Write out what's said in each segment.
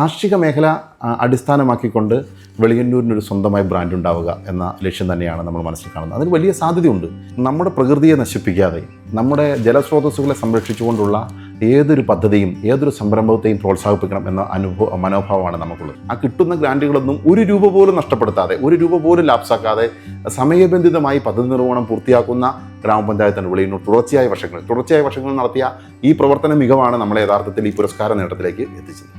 കാർഷിക മേഖല അടിസ്ഥാനമാക്കിക്കൊണ്ട് വെളിയന്നൂരിനൊരു സ്വന്തമായി ബ്രാൻഡ് ഉണ്ടാവുക എന്ന ലക്ഷ്യം തന്നെയാണ് നമ്മൾ മനസ്സിൽ കാണുന്നത്. അതിന് വലിയ സാധ്യതയുണ്ട്. നമ്മുടെ പ്രകൃതിയെ നശിപ്പിക്കാതെ നമ്മുടെ ജലസ്രോതസ്സുകളെ സംരക്ഷിച്ചുകൊണ്ടുള്ള ഏതൊരു പദ്ധതിയും ഏതൊരു സംരംഭത്തെയും പ്രോത്സാഹിപ്പിക്കണം എന്ന മനോഭാവമാണ് നമുക്കുള്ളത്. ആ കിട്ടുന്ന ഗ്രാൻറ്റുകളൊന്നും ഒരു രൂപ പോലും നഷ്ടപ്പെടുത്താതെ, ഒരു രൂപ പോലും ലാപ്സാക്കാതെ സമയബന്ധിതമായി പദ്ധതി നിർവഹണം പൂർത്തിയാക്കുന്ന ഗ്രാമപഞ്ചായത്താണ് വെളിയന്നൂർ. തുടർച്ചയായ വർഷങ്ങൾ നടത്തിയ ഈ പ്രവർത്തന മികവാണ് നമ്മളെ യഥാർത്ഥത്തിൽ ഈ പുരസ്കാര നേട്ടത്തിലേക്ക് എത്തിച്ചത്.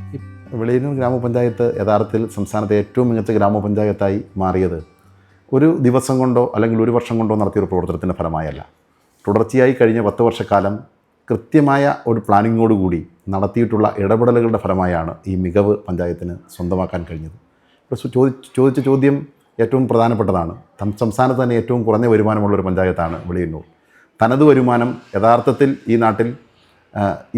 വെളിയന്നൂർ ഗ്രാമപഞ്ചായത്ത് യഥാർത്ഥത്തിൽ സംസ്ഥാനത്തെ ഏറ്റവും മികച്ച ഗ്രാമപഞ്ചായത്തായി മാറിയത് ഒരു ദിവസം കൊണ്ടോ അല്ലെങ്കിൽ ഒരു വർഷം കൊണ്ടോ നടത്തിയൊരു പ്രവർത്തനത്തിൻ്റെ ഫലമായല്ല. തുടർച്ചയായി കഴിഞ്ഞ 10 വർഷക്കാലം കൃത്യമായ ഒരു പ്ലാനിങ്ങോടുകൂടി നടത്തിയിട്ടുള്ള ഇടപെടലുകളുടെ ഫലമായാണ് ഈ മികവ് പഞ്ചായത്തിന് സ്വന്തമാക്കാൻ കഴിഞ്ഞത്. ചോദിച്ച ചോദ്യം ഏറ്റവും പ്രധാനപ്പെട്ടതാണ്. സംസ്ഥാനത്ത് തന്നെ ഏറ്റവും കുറഞ്ഞ വരുമാനമുള്ളൊരു പഞ്ചായത്താണ് വെളിയന്നൂർ. തനത് വരുമാനം യഥാർത്ഥത്തിൽ ഈ നാട്ടിൽ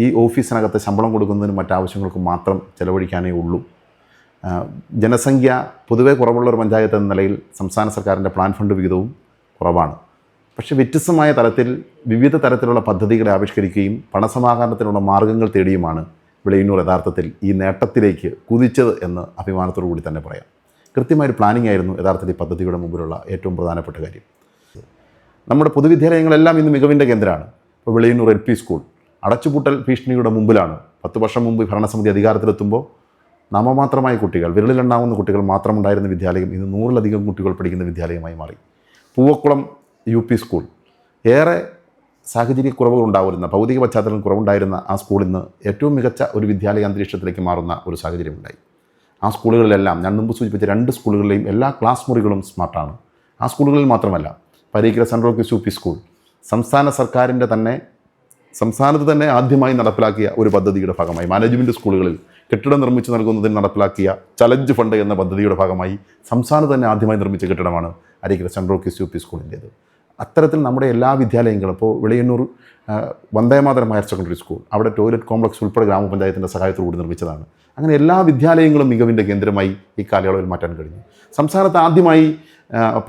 ഈ ഓഫീസിനകത്ത് ശമ്പളം കൊടുക്കുന്നതിനും മറ്റാവശ്യങ്ങൾക്കും മാത്രം ചെലവഴിക്കാനേ ഉള്ളൂ. ജനസംഖ്യ പൊതുവെ കുറവുള്ളൊരു പഞ്ചായത്ത് എന്ന നിലയിൽ സംസ്ഥാന സർക്കാരിൻ്റെ പ്ലാൻ ഫണ്ട് വിഹിതവും കുറവാണ്. പക്ഷേ വ്യത്യസ്തമായ തലത്തിൽ വിവിധ തരത്തിലുള്ള പദ്ധതികളെ ആവിഷ്കരിക്കുകയും പണസമാഹരണത്തിനുള്ള മാർഗ്ഗങ്ങൾ തേടിയുമാണ് വെളിയന്നൂർ യഥാർത്ഥത്തിൽ ഈ നേട്ടത്തിലേക്ക് കുതിച്ചത് എന്ന് അഭിമാനത്തോടു കൂടി തന്നെ പറയാം. കൃത്യമായൊരു പ്ലാനിംഗ് ആയിരുന്നു യഥാർത്ഥത്തിൽ ഈ പദ്ധതിയുടെ മുമ്പിലുള്ള ഏറ്റവും പ്രധാനപ്പെട്ട കാര്യം. നമ്മുടെ പൊതുവിദ്യാലയങ്ങളെല്ലാം ഇന്ന് മികവിൻ്റെ കേന്ദ്രമാണ്. ഇപ്പോൾ വെളിയന്നൂർ LP സ്കൂൾ അടച്ചുപൂട്ടൽ ഭീഷണിയുടെ മുമ്പിലാണ്. 10 വർഷം മുമ്പ് ഭരണസമിതി അധികാരത്തിലെത്തുമ്പോൾ നാമമാത്രമായ കുട്ടികൾ, വിരലിലെണ്ണാവുന്ന കുട്ടികൾ മാത്രമുണ്ടായിരുന്ന വിദ്യാലയം ഇന്ന് 100-ലധികം കുട്ടികൾ പഠിക്കുന്ന വിദ്യാലയമായി മാറി. പൂവക്കുളം UP സ്കൂൾ ഏറെ സാഹചര്യക്കുറവുകൾ ഉണ്ടാവുന്ന, ഭൗതിക പശ്ചാത്തലം കുറവുണ്ടായിരുന്ന ആ സ്കൂളിൽ നിന്ന് ഏറ്റവും മികച്ച ഒരു വിദ്യാലയ അന്തരീക്ഷത്തിലേക്ക് മാറുന്ന ഒരു സാഹചര്യമുണ്ടായി. ആ സ്കൂളുകളിലെല്ലാം ഞാൻ മുമ്പ് സൂചിപ്പിച്ച 2 സ്കൂളുകളിലെയും എല്ലാ ക്ലാസ് മുറികളും സ്മാർട്ടാണ്. ആ സ്കൂളുകളിൽ മാത്രമല്ല, പരീക്കര സെൻട്രൽ ക്വിസ് UP സ്കൂൾ സംസ്ഥാനത്ത് തന്നെ ആദ്യമായി നടപ്പിലാക്കിയ ഒരു പദ്ധതിയുടെ ഭാഗമായി മാനേജ്മെൻറ്റ് സ്കൂളുകളിൽ കെട്ടിടം നിർമ്മിച്ച് നൽകുന്നതിന് നടപ്പിലാക്കിയ ചലഞ്ച് ഫണ്ട് എന്ന പദ്ധതിയുടെ ഭാഗമായി സംസ്ഥാനത്ത് തന്നെ ആദ്യമായി നിർമ്മിച്ച കെട്ടിടമാണ് അരീക്കര സെൻട്രൽ ക്വിസ് UP സ്കൂളിൻ്റേത്. അത്തരത്തിൽ നമ്മുടെ എല്ലാ വിദ്യാലയങ്ങളും, ഇപ്പോൾ Veliyannur Vande Mataram higher secondary school, അവിടെ ടോയ്ലറ്റ് കോംപ്ലക്സ് ഉൾപ്പെടെ ഗ്രാമപഞ്ചായത്തിൻ്റെ സഹായത്തോടുകൂടി നിർമ്മിച്ചതാണ്. അങ്ങനെ എല്ലാ വിദ്യാലയങ്ങളും മികവിൻ്റെ കേന്ദ്രമായി ഈ കാലയളവിൽ മാറ്റാൻ കഴിഞ്ഞു. സംസ്ഥാനത്ത് ആദ്യമായി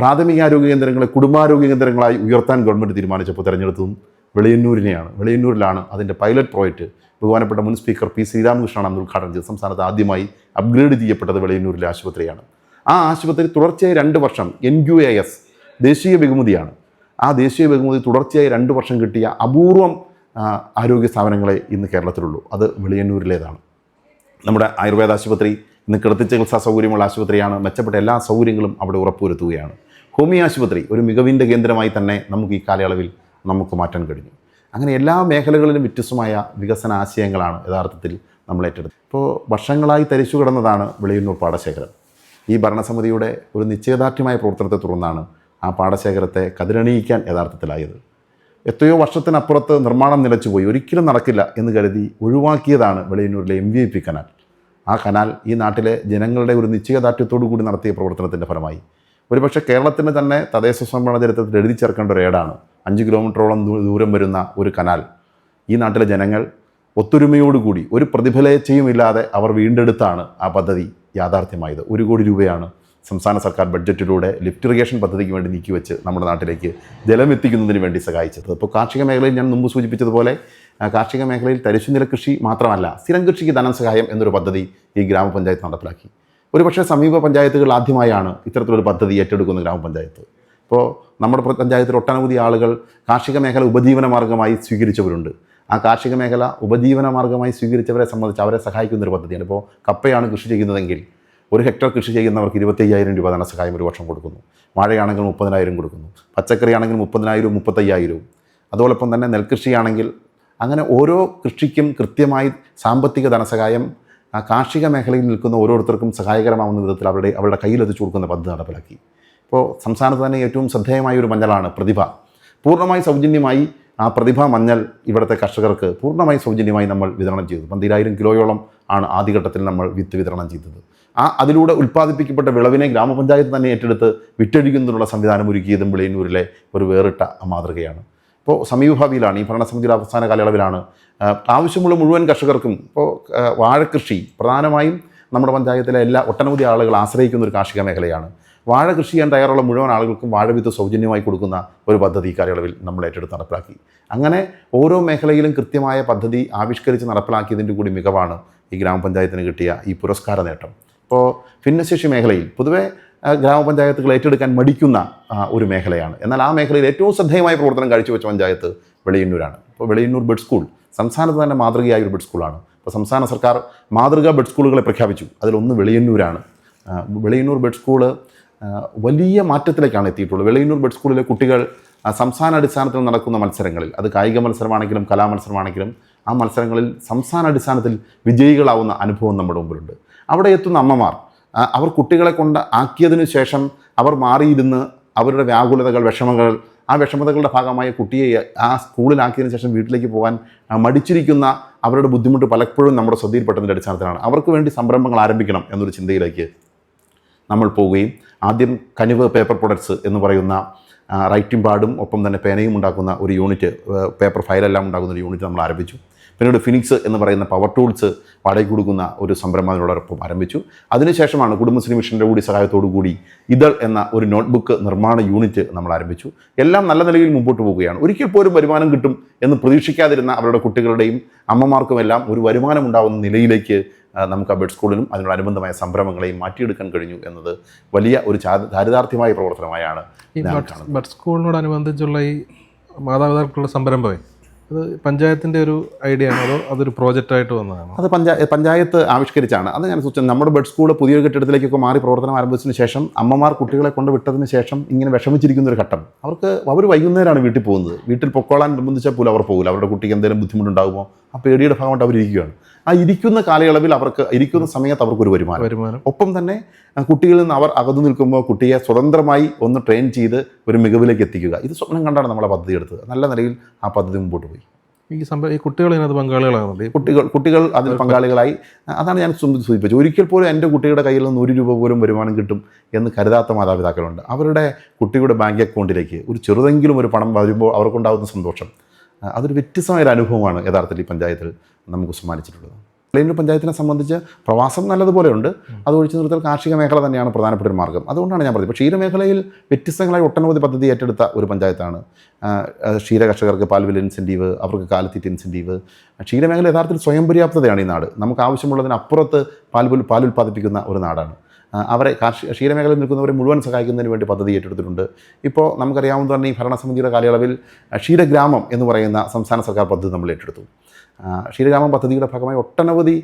പ്രാഥമികാരോഗ്യ കേന്ദ്രങ്ങളെ കുടുംബാരോഗ്യ കേന്ദ്രങ്ങളായി ഉയർത്താൻ ഗവൺമെൻറ് തീരുമാനിച്ചപ്പോൾ തിരഞ്ഞെടുത്തതും വെളിയന്നൂരിലാണ്. അതിൻ്റെ പൈലറ്റ് പ്രോജക്റ്റ് ബഹുമാനപ്പെട്ട മുൻ സ്പീക്കർ P. ശ്രീരാമകൃഷ്ണനാണ് അന്ന് ഉദ്ഘാടനം ചെയ്തത്. സംസ്ഥാനത്ത് ആദ്യമായി അപ്ഗ്രേഡ് ചെയ്യപ്പെട്ടത് വെളിയന്നൂരിലെ ആശുപത്രിയാണ്. ആ ആശുപത്രി തുടർച്ചയായി 2 വർഷം NQAS ദേശീയ ബഹുമതിയാണ്. ആ ദേശീയ ബഹുമതി തുടർച്ചയായി 2 വർഷം കിട്ടിയ അപൂർവം ആരോഗ്യ സ്ഥാപനങ്ങളെ ഇന്ന് കേരളത്തിലുള്ളൂ. അത് വെളിയന്നൂരിലേതാണ്. നമ്മുടെ ആയുർവേദ ആശുപത്രി ഇന്ന് കിടത്തി ചികിത്സാ സൗകര്യമുള്ള ആശുപത്രിയാണ്. മെച്ചപ്പെട്ട എല്ലാ സൗകര്യങ്ങളും അവിടെ ഉറപ്പുവരുത്തുകയാണ്. ഹോമിയോ ആശുപത്രി ഒരു മികവിൻ്റെ കേന്ദ്രമായി തന്നെ നമുക്ക് ഈ കാലയളവിൽ നമുക്ക് മാറ്റാൻ കഴിഞ്ഞു. അങ്ങനെ എല്ലാ മേഖലകളിലും വ്യത്യസ്തമായ വികസന ആശയങ്ങളാണ് യഥാർത്ഥത്തിൽ നമ്മൾ ഏറ്റെടുത്തത്. ഇപ്പോൾ വർഷങ്ങളായി തരിച്ചു കിടന്നതാണ് വെളിയന്നൂർ പാടശേഖരം. ഈ ഭരണസമിതിയുടെ ഒരു നിശ്ചയദാർഢ്യമായ പ്രവർത്തനത്തെ തുടർന്നാണ് ആ പാടശേഖരത്തെ കതിരണിയിക്കാൻ യഥാർത്ഥത്തിലായത്. എത്രയോ വർഷത്തിനപ്പുറത്ത് നിർമ്മാണം നിലച്ചുപോയി, ഒരിക്കലും നടക്കില്ല എന്ന് കരുതി ഒഴിവാക്കിയതാണ് വെളിയന്നൂരിലെ MVP കനാൽ. ആ കനാൽ ഈ നാട്ടിലെ ജനങ്ങളുടെ ഒരു നിശ്ചയദാർഢ്യത്തോടു കൂടി നടത്തിയ പ്രവർത്തനത്തിൻ്റെ ഫലമായി ഒരുപക്ഷെ കേരളത്തിന് തന്നെ തദ്ദേശ സ്വയംഭരണ ചരിത്രത്തിൽ എഴുതി ചേർക്കേണ്ട ഒരു ഏടാണ്. 5 കിലോമീറ്ററോളം ദൂരം വരുന്ന ഒരു കനാൽ ഈ നാട്ടിലെ ജനങ്ങൾ ഒത്തൊരുമയോടുകൂടി ഒരു പ്രതിഫലേച്ഛയും ഇല്ലാതെ അവർ വീണ്ടെടുത്താണ് ആ പദ്ധതി യാഥാർത്ഥ്യമായത്. 1 കോടി രൂപയാണ് സംസ്ഥാന സർക്കാർ ബഡ്ജറ്റിലൂടെ ലിഫ്റ്റ് ഇറിഗേഷൻ പദ്ധതിക്ക് വേണ്ടി നീക്കിവെച്ച് നമ്മുടെ നാട്ടിലേക്ക് ജലം എത്തിക്കുന്നതിന് വേണ്ടി സഹായിച്ചത്. ഇപ്പോൾ കാർഷിക മേഖലയിൽ ഞാൻ മുമ്പ് സൂചിപ്പിച്ചതുപോലെ കാർഷിക മേഖലയിൽ തരിശുനില കൃഷി മാത്രമല്ല, സ്ഥിരം കൃഷിക്ക് ധനസഹായം എന്നൊരു പദ്ധതി ഈ ഗ്രാമപഞ്ചായത്ത് നടപ്പിലാക്കി. ഒരുപക്ഷെ സമീപ പഞ്ചായത്തുകൾ ആദ്യമായാണ് ഇത്തരത്തിലൊരു പദ്ധതി ഏറ്റെടുക്കുന്ന ഗ്രാമപഞ്ചായത്ത്. ഇപ്പോൾ നമ്മുടെ പഞ്ചായത്തിൽ ഒട്ടനവധി ആളുകൾ കാർഷിക മേഖല ഉപജീവന മാർഗ്ഗമായി സ്വീകരിച്ചവരുണ്ട്. ആ കാർഷിക മേഖല ഉപജീവന മാർഗ്ഗമായി സ്വീകരിച്ചവരെ സംബന്ധിച്ച് അവരെ സഹായിക്കുന്നൊരു പദ്ധതിയാണ്. ഇപ്പോൾ കപ്പയാണ് കൃഷി ചെയ്യുന്നതെങ്കിൽ 1 ഹെക്ടർ കൃഷി ചെയ്യുന്നവർക്ക് 25,000 രൂപ ധനസഹായം ഒരു വർഷം കൊടുക്കുന്നു. വാഴയാണെങ്കിൽ 30,000 കൊടുക്കുന്നു. പച്ചക്കറിയാണെങ്കിൽ 30,000 35,000. അതോടൊപ്പം തന്നെ നെൽകൃഷിയാണെങ്കിൽ അങ്ങനെ ഓരോ കൃഷിക്കും കൃത്യമായി സാമ്പത്തിക ധനസഹായം കാർഷിക മേഖലയിൽ നിൽക്കുന്ന ഓരോരുത്തർക്കും സഹായകരമാവുന്ന വിധത്തിൽ അവരുടെ കയ്യിലെത്തിച്ചു കൊടുക്കുന്ന പദ്ധതി നടപ്പിലാക്കി. ഇപ്പോൾ സംസ്ഥാനത്ത് തന്നെ ഏറ്റവും ശ്രദ്ധേയമായ ഒരു മഞ്ഞളാണ് പ്രതിഭ. പൂർണ്ണമായി സൗജന്യമായി ആ പ്രതിഭ മഞ്ഞൾ ഇവിടുത്തെ കർഷകർക്ക് പൂർണ്ണമായി സൗജന്യമായി നമ്മൾ വിതരണം ചെയ്തു. 12,000 കിലോയോളം ആണ് ആദ്യഘട്ടത്തിൽ നമ്മൾ വിത്ത് വിതരണം ചെയ്തത്. അതിലൂടെ ഉൽപ്പാദിപ്പിക്കപ്പെട്ട വിളവിനെ ഗ്രാമപഞ്ചായത്ത് തന്നെ ഏറ്റെടുത്ത് വിറ്റഴിക്കുന്നതിനുള്ള സംവിധാനം ഒരുക്കിയതും വെളിയന്നൂരിലെ ഒരു വേറിട്ട മാതൃകയാണ്. ഇപ്പോൾ സമീപഭാവിയിലാണ്, ഈ ഭരണസമിതിയുടെ അവസാന കാലയളവിലാണ് ആവശ്യമുള്ള മുഴുവൻ കർഷകർക്കും ഇപ്പോൾ വാഴക്കൃഷി പ്രധാനമായും നമ്മുടെ പഞ്ചായത്തിലെ ഒട്ടനവധി ആളുകൾ ആശ്രയിക്കുന്ന ഒരു കാർഷിക മേഖലയാണ്. വാഴ കൃഷി ചെയ്യാൻ തയ്യാറുള്ള മുഴുവൻ ആളുകൾക്കും വാഴവിത്ത് സൗജന്യമായി കൊടുക്കുന്ന ഒരു പദ്ധതി കാലയളവിൽ നമ്മൾ ഏറ്റെടുത്ത് നടപ്പിലാക്കി. അങ്ങനെ ഓരോ മേഖലയിലും കൃത്യമായ പദ്ധതി ആവിഷ്കരിച്ച് നടപ്പിലാക്കിയതിൻ്റെ കൂടി മികവാണ് ഈ ഗ്രാമപഞ്ചായത്തിന് കിട്ടിയ ഈ പുരസ്കാര നേട്ടം. ഇപ്പോൾ ഭിന്നശേഷി മേഖലയിൽ പൊതുവെ ഗ്രാമപഞ്ചായത്തുകൾ ഏറ്റെടുക്കാൻ മടിക്കുന്ന ഒരു മേഖലയാണ്. എന്നാൽ ആ മേഖലയിൽ ഏറ്റവും ശ്രദ്ധേയമായ പ്രവർത്തനം കാഴ്ചവെച്ച പഞ്ചായത്ത് വെളിയന്നൂരാണ്. ഇപ്പോൾ വെളിയന്നൂർ ബെഡ് സ്കൂൾ സംസ്ഥാനത്ത് തന്നെ മാതൃകയായ ഒരു ബെഡ് സ്കൂളാണ്. ഇപ്പോൾ സംസ്ഥാന സർക്കാർ മാതൃകാ ബെഡ് സ്കൂളുകളെ പ്രഖ്യാപിച്ചു. അതിലൊന്ന് വെളിയന്നൂരാണ്. വെളിയന്നൂർ ബെഡ് സ്കൂള് വലിയ മാറ്റത്തിലേക്കാണ് എത്തിയിട്ടുള്ളത്. വെളിയന്നൂർ ബെഡ് സ്കൂളിലെ കുട്ടികൾ സംസ്ഥാന അടിസ്ഥാനത്തിൽ നടക്കുന്ന മത്സരങ്ങളിൽ, അത് കായിക മത്സരമാണെങ്കിലും കലാമത്സരമാണെങ്കിലും, ആ മത്സരങ്ങളിൽ സംസ്ഥാന അടിസ്ഥാനത്തിൽ വിജയികളാവുന്ന അനുഭവം നമ്മുടെ മുമ്പിലുണ്ട്. അവിടെ എത്തുന്ന അമ്മമാർ അവർ കുട്ടികളെ കൊണ്ട് ആക്കിയതിനു ശേഷം അവർ മാറിയിരുന്ന് അവരുടെ വ്യാകുലതകൾ, വിഷമങ്ങൾ, ആ വിഷമതകളുടെ ഭാഗമായ കുട്ടിയെ ആ സ്കൂളിലാക്കിയതിനു ശേഷം വീട്ടിലേക്ക് പോകാൻ മടിച്ചിരിക്കുന്ന അവരുടെ ബുദ്ധിമുട്ട് പലപ്പോഴും നമ്മുടെ ശ്രദ്ധയിൽപ്പെട്ടതിൻ്റെ അടിസ്ഥാനത്തിലാണ് അവർക്ക് വേണ്ടി സംരംഭങ്ങൾ ആരംഭിക്കണം എന്നൊരു ചിന്തയിലേക്ക് നമ്മൾ പോവുകയും ആദ്യം കനിവ് പേപ്പർ പ്രൊഡക്ട്സ് എന്ന് പറയുന്ന റൈറ്റിംഗ് പാഡും ഒപ്പം തന്നെ പേനയും ഉണ്ടാക്കുന്ന ഒരു യൂണിറ്റ്, പേപ്പർ ഫയലെല്ലാം ഉണ്ടാക്കുന്ന ഒരു യൂണിറ്റ് നമ്മൾ ആരംഭിച്ചു. പിന്നീട് ഫിനിക്സ് എന്ന് പറയുന്ന പവർ ടൂൾസ് വാടകയ്ക്ക് കൊടുക്കുന്ന ഒരു സംരംഭങ്ങളോടൊപ്പം ആരംഭിച്ചു. അതിനുശേഷമാണ് കുടുംബശ്രീ മിഷൻ്റെ കൂടി സഹായത്തോടു കൂടി ഇതൾ എന്ന ഒരു നോട്ട്ബുക്ക് നിർമ്മാണ യൂണിറ്റ് നമ്മൾ ആരംഭിച്ചു. എല്ലാം നല്ല നിലയിൽ മുമ്പോട്ട് പോവുകയാണ്. ഒരിക്കൽ പോലും വരുമാനം കിട്ടും എന്ന് പ്രതീക്ഷിക്കാതിരുന്ന അവരുടെ കുട്ടികളുടെയും അമ്മമാർക്കുമെല്ലാം ഒരു വരുമാനം ഉണ്ടാകുന്ന നിലയിലേക്ക് നമുക്ക് ആ ബെഡ് സ്കൂളിനും അതിനോടനുബന്ധമായ സംരംഭങ്ങളെയും മാറ്റിയെടുക്കാൻ കഴിഞ്ഞു എന്നത് വലിയ ഒരു ചാരിതാർത്ഥ്യമായ പ്രവർത്തനമായാണ് ഈ ബെഡ് സ്കൂളിനോടനുബന്ധിച്ചുള്ള ഈ മാതാപിതാക്കളുടെ സംരംഭമേ അത് പഞ്ചായത്തിൻ്റെ ഒരു ഐഡിയ ആണോ അതോ അതൊരു പ്രോജക്റ്റായിട്ട് വന്നതാണോ? അത് പഞ്ചായത്ത് ആവിഷ്കരിച്ചാണ്. അത് ഞാൻ സൂചിച്ചത്. നമ്മുടെ ബെഡ് സ്കൂൾ പുതിയൊരു കെട്ടിടത്തിലേക്കൊക്കെ മാറി പ്രവർത്തനം ആരംഭിച്ചതിന് ശേഷം അമ്മമാർ കുട്ടികളെ കൊണ്ട് വിട്ടതിന് ശേഷം ഇങ്ങനെ വിഷമിച്ചിരിക്കുന്ന ഒരു ഘട്ടം. അവർ വൈകുന്നേരമാണ് വീട്ടിൽ പോകുന്നത്. വീട്ടിൽ പൊക്കോളാൻ നിർബന്ധിച്ചാൽ പോലും അവർ പോകില്ല. അവരുടെ കുട്ടിക്ക് എന്തെങ്കിലും ബുദ്ധിമുട്ടുണ്ടാകുമോ ആ പേടിയുടെ ഭാഗമായിട്ട് അവരിയ്ക്കുകയാണ്. ആ ഇരിക്കുന്ന കാലയളവിൽ ഇരിക്കുന്ന സമയത്ത് അവർക്കൊരു വരുമാനം. ഒപ്പം തന്നെ കുട്ടികളിൽ നിന്ന് അവർ അകന്നു നിൽക്കുമ്പോൾ കുട്ടിയെ സ്വതന്ത്രമായി ഒന്ന് ട്രെയിൻ ചെയ്ത് ഒരു മികവിലേക്ക് എത്തിക്കുക. ഇത് സ്വപ്നം കണ്ടാണ് നമ്മളെ പദ്ധതി എടുത്തത്. നല്ല നിലയിൽ ആ പദ്ധതി മുമ്പോട്ട് പോയി. ഈ കുട്ടികൾ ഇതിനകത്ത് പങ്കാളികളാകുന്നുണ്ട്. കുട്ടികൾ അതിൽ പങ്കാളികളായി. അതാണ് ഞാൻ സൂചിപ്പിച്ചത്. ഒരിക്കൽ പോലും എൻ്റെ കുട്ടിയുടെ കയ്യിൽ നിന്ന് 1 രൂപ പോലും വരുമാനം കിട്ടും എന്ന് കരുതാത്ത മാതാപിതാക്കളുണ്ട്. അവരുടെ കുട്ടിയുടെ ബാങ്ക് അക്കൗണ്ടിലേക്ക് ഒരു ചെറുതെങ്കിലും ഒരു പണം വരുമ്പോൾ അവർക്കുണ്ടാകുന്ന സന്തോഷം അതൊരു വ്യത്യസ്തമായൊരു അനുഭവമാണ് യഥാർത്ഥത്തിൽ ഈ പഞ്ചായത്തിൽ നമുക്ക് സമ്മാനിച്ചിട്ടുള്ളത്. വെളിയന്നൂർ പഞ്ചായത്തിനെ സംബന്ധിച്ച് പ്രവാസം നല്ലതുപോലെ ഉണ്ട്. അത് ഒഴിച്ചു നിർത്തൽ കാർഷിക മേഖല തന്നെയാണ് പ്രധാനപ്പെട്ട ഒരു മാർഗ്ഗം. അതുകൊണ്ടാണ് ഞാൻ പറഞ്ഞത്. ഇപ്പോൾ ക്ഷീരമേഖലയിൽ വ്യത്യസ്തങ്ങളായ ഒട്ടനവധി പദ്ധതി ഏറ്റെടുത്ത ഒരു പഞ്ചായത്താണ്. ക്ഷീര കർഷകർക്ക് പാൽവില ഇൻസെൻറ്റീവ്, അവർക്ക് കാലിത്തീറ്റ ഇൻസെൻറ്റീവ്. ക്ഷീരമേഖല യഥാർത്ഥത്തിൽ സ്വയം പര്യാപ്തതയാണ് ഈ നാട്. നമുക്ക് ആവശ്യമുള്ളതിനപ്പുറത്ത് പാൽ ഉൽപ്പാദിപ്പിക്കുന്ന ഒരു നാടാണ്. അവരെ ക്ഷീരമേഖലയിൽ നിൽക്കുന്നവരെ മുഴുവൻ സഹായിക്കുന്നതിന് വേണ്ടി പദ്ധതി ഏറ്റെടുത്തിട്ടുണ്ട്. ഇപ്പോൾ നമുക്കറിയാവുന്ന തന്നെ ഈ ഭരണസമിതിയുടെ കാലയളവിൽ ക്ഷീരഗ്രാമം എന്ന് പറയുന്ന സംസ്ഥാന സർക്കാർ പദ്ധതി നമ്മൾ ഏറ്റെടുത്തു. ക്ഷീരഗ്രാമം പദ്ധതിയുടെ ഭാഗമായി ഒട്ടനവധി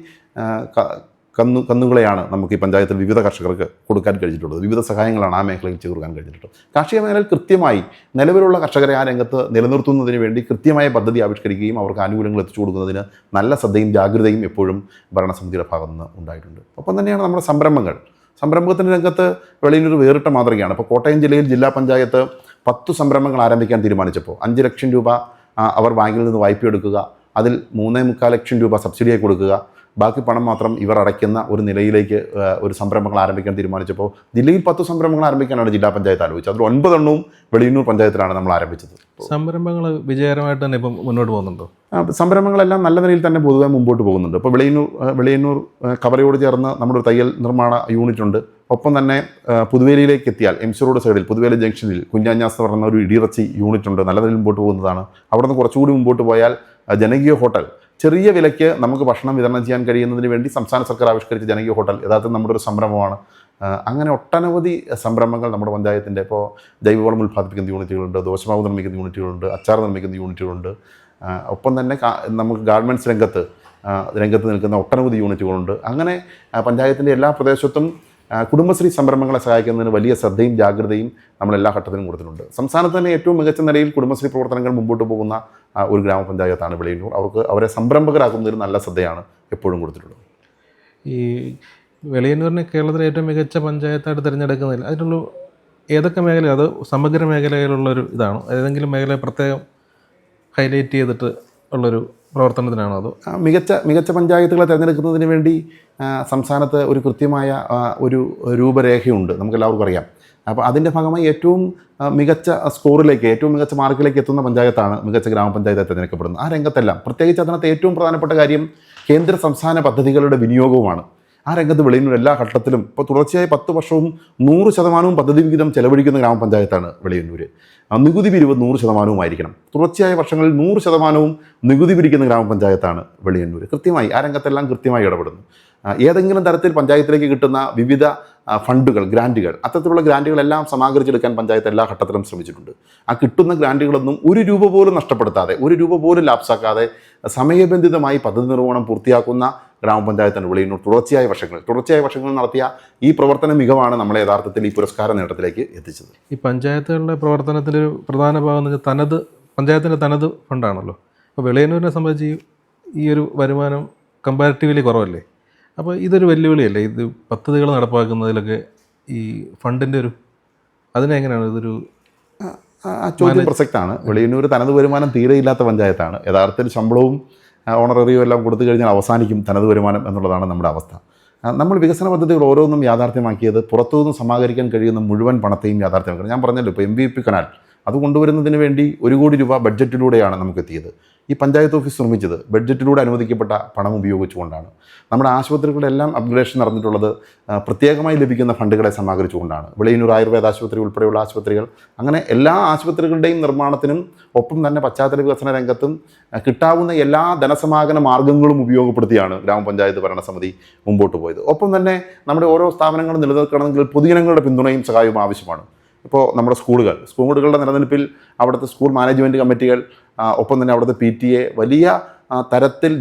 കന്നുകളെയാണ് നമുക്ക് ഈ പഞ്ചായത്തിൽ വിവിധ കർഷകർക്ക് കൊടുക്കാൻ കഴിഞ്ഞിട്ടുള്ളത്. വിവിധ സഹായങ്ങളാണ് ആ മേഖലയിൽ ചെയ്തു കൊടുക്കാൻ കഴിഞ്ഞിട്ടുള്ളത്. കാർഷിക മേഖലയിൽ കൃത്യമായി നിലവിലുള്ള കർഷകരെ ആ രംഗത്ത് നിലനിർത്തുന്നതിന് വേണ്ടി കൃത്യമായ പദ്ധതി ആവിഷ്കരിക്കുകയും അവർക്ക് ആനുകൂല്യങ്ങൾ എത്തിച്ചു കൊടുക്കുന്നതിന് നല്ല ശ്രദ്ധയും ജാഗ്രതയും എപ്പോഴും ഭരണസമിതിയുടെ ഭാഗത്തു നിന്ന് ഉണ്ടായിട്ടുണ്ട്. ഒപ്പം തന്നെയാണ് നമ്മുടെ സംരംഭത്തിൻ്റെ രംഗത്ത് വെളിയന്നൂർ വേറിട്ട മാതൃകയാണ്. ഇപ്പോൾ കോട്ടയം ജില്ലയിൽ ജില്ലാ പഞ്ചായത്ത് 10 സംരംഭങ്ങൾ ആരംഭിക്കാൻ തീരുമാനിച്ചപ്പോൾ 5 ലക്ഷം രൂപ അവർ ബാങ്കിൽ നിന്ന് വായ്പ എടുക്കുക, അതിൽ 3.25 ലക്ഷം രൂപ സബ്സിഡിയായി കൊടുക്കുക, ബാക്കി പണം മാത്രം ഇവർ അടയ്ക്കുന്ന ഒരു നിലയിലേക്ക് ഒരു സംരംഭങ്ങൾ ആരംഭിക്കാൻ തീരുമാനിച്ചപ്പോൾ ജില്ലയിൽ 10 സംരംഭങ്ങൾ ആരംഭിക്കാനാണ് ജില്ലാ പഞ്ചായത്ത് ആലോചിച്ചത്. അതിൽ 9 എണ്ണവും വെളിയന്നൂർ പഞ്ചായത്തിലാണ് നമ്മൾ ആരംഭിച്ചത്. സംരംഭങ്ങൾ വിജയകരമായിട്ട് തന്നെ ഇപ്പം മുന്നോട്ട് പോകുന്നുണ്ടോ? സംരംഭങ്ങളെല്ലാം നല്ല നിലയിൽ തന്നെ പൊതുവെ മുമ്പോട്ട് പോകുന്നുണ്ട്. ഇപ്പോൾ വെളിയന്നൂർ കവരയോട് ചേർന്ന് നമ്മുടെ ഒരു തയ്യൽ നിർമ്മാണ യൂണിറ്റ് ഉണ്ട്. ഒപ്പം തന്നെ പുതുവേലിയിലേക്ക് എത്തിയാൽ എംസി റോഡ് സൈഡിൽ പുതുവേലി ജംഗ്ഷനിൽ കുഞ്ഞാഞ്ഞാസ് എന്ന് പറയുന്ന ഒരു ഇടിയിറച്ചി യൂണിറ്റ് ഉണ്ട്. നല്ല നിലയിൽ മുമ്പോട്ട് പോകുന്നതാണ്. അവിടെ നിന്ന് കുറച്ചുകൂടി മുമ്പോട്ട് പോയാൽ ജനകീയ ഹോട്ടൽ, ചെറിയ വിലയ്ക്ക് നമുക്ക് ഭക്ഷണം വിതരണം ചെയ്യാൻ കഴിയുന്നതിന് വേണ്ടി സംസ്ഥാന സർക്കാർ ആവിഷ്കരിച്ച ജനകീയ ഹോട്ടൽ യഥാർത്ഥത്തിൽ നമ്മുടെ ഒരു സംരംഭമാണ്. അങ്ങനെ ഒട്ടനവധി സംരംഭങ്ങൾ നമ്മുടെ പഞ്ചായത്തിൻ്റെ ഇപ്പോൾ ജൈവവളം ഉൽപ്പാദിപ്പിക്കുന്ന യൂണിറ്റുകളുണ്ട്, ദോശമാവ് നിർമ്മിക്കുന്ന യൂണിറ്റുകളുണ്ട്, അച്ചാർ നിർമ്മിക്കുന്ന യൂണിറ്റുകളുണ്ട്. ഒപ്പം തന്നെ നമുക്ക് ഗാർമെൻറ്റ്സ് രംഗത്ത് നിൽക്കുന്ന ഒട്ടനവധി യൂണിറ്റുകളുണ്ട്. അങ്ങനെ പഞ്ചായത്തിൻ്റെ എല്ലാ പ്രദേശത്തും കുടുംബശ്രീ സംരംഭങ്ങളെ സഹായിക്കുന്നതിന് വലിയ ശ്രദ്ധയും ജാഗ്രതയും നമ്മൾ എല്ലാ ഘട്ടത്തിലും കൊടുത്തിട്ടുണ്ട്. സംസ്ഥാനത്ത് തന്നെ ഏറ്റവും മികച്ച നിലയിൽ കുടുംബശ്രീ പ്രവർത്തനങ്ങൾ മുമ്പോട്ട് പോകുന്ന ഒരു ഗ്രാമപഞ്ചായത്താണ് വെളിയന്നൂർ. അവരെ സംരംഭകരാക്കുന്നതിന് നല്ല ശ്രദ്ധയാണ് എപ്പോഴും കൊടുത്തിട്ടുള്ളത്. ഈ വെളിയന്നൂരിനെ കേരളത്തിലെ ഏറ്റവും മികച്ച പഞ്ചായത്തായിട്ട് തിരഞ്ഞെടുക്കുന്നതിൽ അതിനുള്ള ഏതൊക്കെ മേഖല, അത് സമഗ്ര മേഖലയിലുള്ളൊരു ഇതാണോ, ഏതെങ്കിലും മേഖലയെ പ്രത്യേകം ഹൈലൈറ്റ് ചെയ്തിട്ട് ഉള്ളൊരു പ്രവർത്തനത്തിനാണോ അതോ? മികച്ച പഞ്ചായത്തുകളെ തിരഞ്ഞെടുക്കുന്നതിന് വേണ്ടി സംസ്ഥാനത്ത് ഒരു കൃത്യമായ ഒരു രൂപരേഖയുണ്ട്, നമുക്കെല്ലാവർക്കും അറിയാം. അപ്പോൾ അതിൻ്റെ ഭാഗമായി ഏറ്റവും മികച്ച സ്കോറിലേക്ക്, ഏറ്റവും മികച്ച മാർക്കിലേക്ക് എത്തുന്ന പഞ്ചായത്താണ് മികച്ച ഗ്രാമപഞ്ചായത്ത് തിരഞ്ഞെടുക്കപ്പെടുന്നത്. ആ രംഗത്തെല്ലാം പ്രത്യേകിച്ച് അതിനകത്ത് ഏറ്റവും പ്രധാനപ്പെട്ട കാര്യം കേന്ദ്ര സംസ്ഥാന പദ്ധതികളുടെ വിനിയോഗവുമാണ്. ആ രംഗത്ത് വെളിയന്നൂർ എല്ലാ ഘട്ടത്തിലും ഇപ്പോൾ തുടർച്ചയായി 10 വർഷവും 100% പദ്ധതി വിഹിതം ചെലവഴിക്കുന്ന ഗ്രാമപഞ്ചായത്താണ് വെളിയന്നൂർ. നികുതി പിരിവ് 100%ആയിരിക്കണം. തുടർച്ചയായ വർഷങ്ങളിൽ 100% നികുതി പിരിക്കുന്ന ഗ്രാമപഞ്ചായത്താണ് വെളിയന്നൂർ. കൃത്യമായി ആ രംഗത്തെല്ലാം കൃത്യമായി ഇടപെടുന്നു. ഏതെങ്കിലും തരത്തിൽ പഞ്ചായത്തിലേക്ക് കിട്ടുന്ന വിവിധ ഫണ്ടുകൾ, ഗ്രാൻറ്റുകൾ, അത്തരത്തിലുള്ള ഗ്രാൻറ്റുകളെല്ലാം സമാഹരിച്ചെടുക്കാൻ പഞ്ചായത്ത് എല്ലാ ഘട്ടത്തിലും ശ്രമിച്ചിട്ടുണ്ട്. ആ കിട്ടുന്ന ഗ്രാൻറ്റുകളൊന്നും ഒരു രൂപ പോലും നഷ്ടപ്പെടുത്താതെ, ഒരു രൂപ പോലും ലാപ്സാക്കാതെ സമയബന്ധിതമായി പദ്ധതി നിർവഹണം പൂർത്തിയാക്കുന്ന ഗ്രാമപഞ്ചായത്താണ് വെളിയന്നൂർ. തുടർച്ചയായ വർഷങ്ങളിൽ നടത്തിയ ഈ പ്രവർത്തന മികവാണ് നമ്മളെ യഥാർത്ഥത്തിൽ ഈ പുരസ്കാര നേട്ടത്തിലേക്ക് എത്തിച്ചത്. ഈ പഞ്ചായത്തുകളുടെ പ്രവർത്തനത്തിൻ്റെ ഒരു പ്രധാന ഭാഗം എന്ന് വെച്ചാൽ പഞ്ചായത്തിൻ്റെ തനത് ഫണ്ടാണല്ലോ. അപ്പോൾ വെളിയന്നൂരിനെ സംബന്ധിച്ച് ഈ ഒരു വരുമാനം കമ്പാരിറ്റീവ്ലി കുറവല്ലേ? അപ്പോൾ ഇതൊരു വെല്ലുവിളിയല്ലേ ഇത് പദ്ധതികൾ നടപ്പാക്കുന്നതിലൊക്കെ ഈ ഫണ്ടിൻ്റെ അതിനെങ്ങനെയാണ് ഇതൊരു ആ ചോദ്യം പ്രസക്തമാണ്. വെളിയന്നൂർ തനത് വരുമാനം തീരെയില്ലാത്ത പഞ്ചായത്താണ്. യഥാർത്ഥത്തിൽ ശമ്പളവും ഓണററിയും എല്ലാം കൊടുത്തു കഴിഞ്ഞാൽ അവസാനിക്കും തനത് വരുമാനം എന്നുള്ളതാണ് നമ്മുടെ അവസ്ഥ. നമ്മൾ വികസന പദ്ധതികൾ ഓരോന്നും യാഥാർത്ഥ്യമാക്കിയത് പുറത്തുനിന്ന് സമാഹരിക്കാൻ കഴിയുന്ന മുഴുവൻ പണത്തെയും യാഥാർത്ഥ്യമാക്കണം. ഞാൻ പറഞ്ഞല്ലോ, ഇപ്പോൾ MVP കനാൽ അത് കൊണ്ടുവരുന്നതിന് വേണ്ടി 1 കോടി രൂപ ബഡ്ജറ്റിലൂടെയാണ് നമുക്കെത്തിയത്. ഈ പഞ്ചായത്ത് ഓഫീസ് നിർമ്മിച്ചത് ബഡ്ജറ്റിലൂടെ അനുവദിക്കപ്പെട്ട പണം ഉപയോഗിച്ചുകൊണ്ടാണ്. നമ്മുടെ ആശുപത്രികളുടെ എല്ലാം അപ്ഗ്രേഡേഷൻ നടന്നിട്ടുള്ളത് പ്രത്യേകമായി ലഭിക്കുന്ന ഫണ്ടുകളെ സമാഹരിച്ചുകൊണ്ടാണ്. വെളിയന്നൂർ ആയുർവേദ ആശുപത്രി ഉൾപ്പെടെയുള്ള ആശുപത്രികൾ, അങ്ങനെ എല്ലാ ആശുപത്രികളുടെയും നിർമ്മാണത്തിനും ഒപ്പം തന്നെ പശ്ചാത്തല വികസന രംഗത്തും കിട്ടാവുന്ന എല്ലാ ധനസമാഹരണ മാർഗ്ഗങ്ങളും ഉപയോഗപ്പെടുത്തിയാണ് ഗ്രാമപഞ്ചായത്ത് ഭരണസമിതി മുമ്പോട്ട് പോയത്. ഒപ്പം തന്നെ നമ്മുടെ ഓരോ സ്ഥാപനങ്ങളും നിലനിൽക്കണമെങ്കിൽ പൊതുജനങ്ങളുടെ പിന്തുണയും സഹായവും ആവശ്യമാണ്. ഇപ്പോൾ നമ്മുടെ സ്കൂളുകളുടെ നിലനിൽപ്പിൽ അവിടുത്തെ സ്കൂൾ മാനേജ്മെൻറ്റ് കമ്മിറ്റികൾ, ഒപ്പം തന്നെ അവിടുത്തെ PTA വലിയ തരത്തിൽ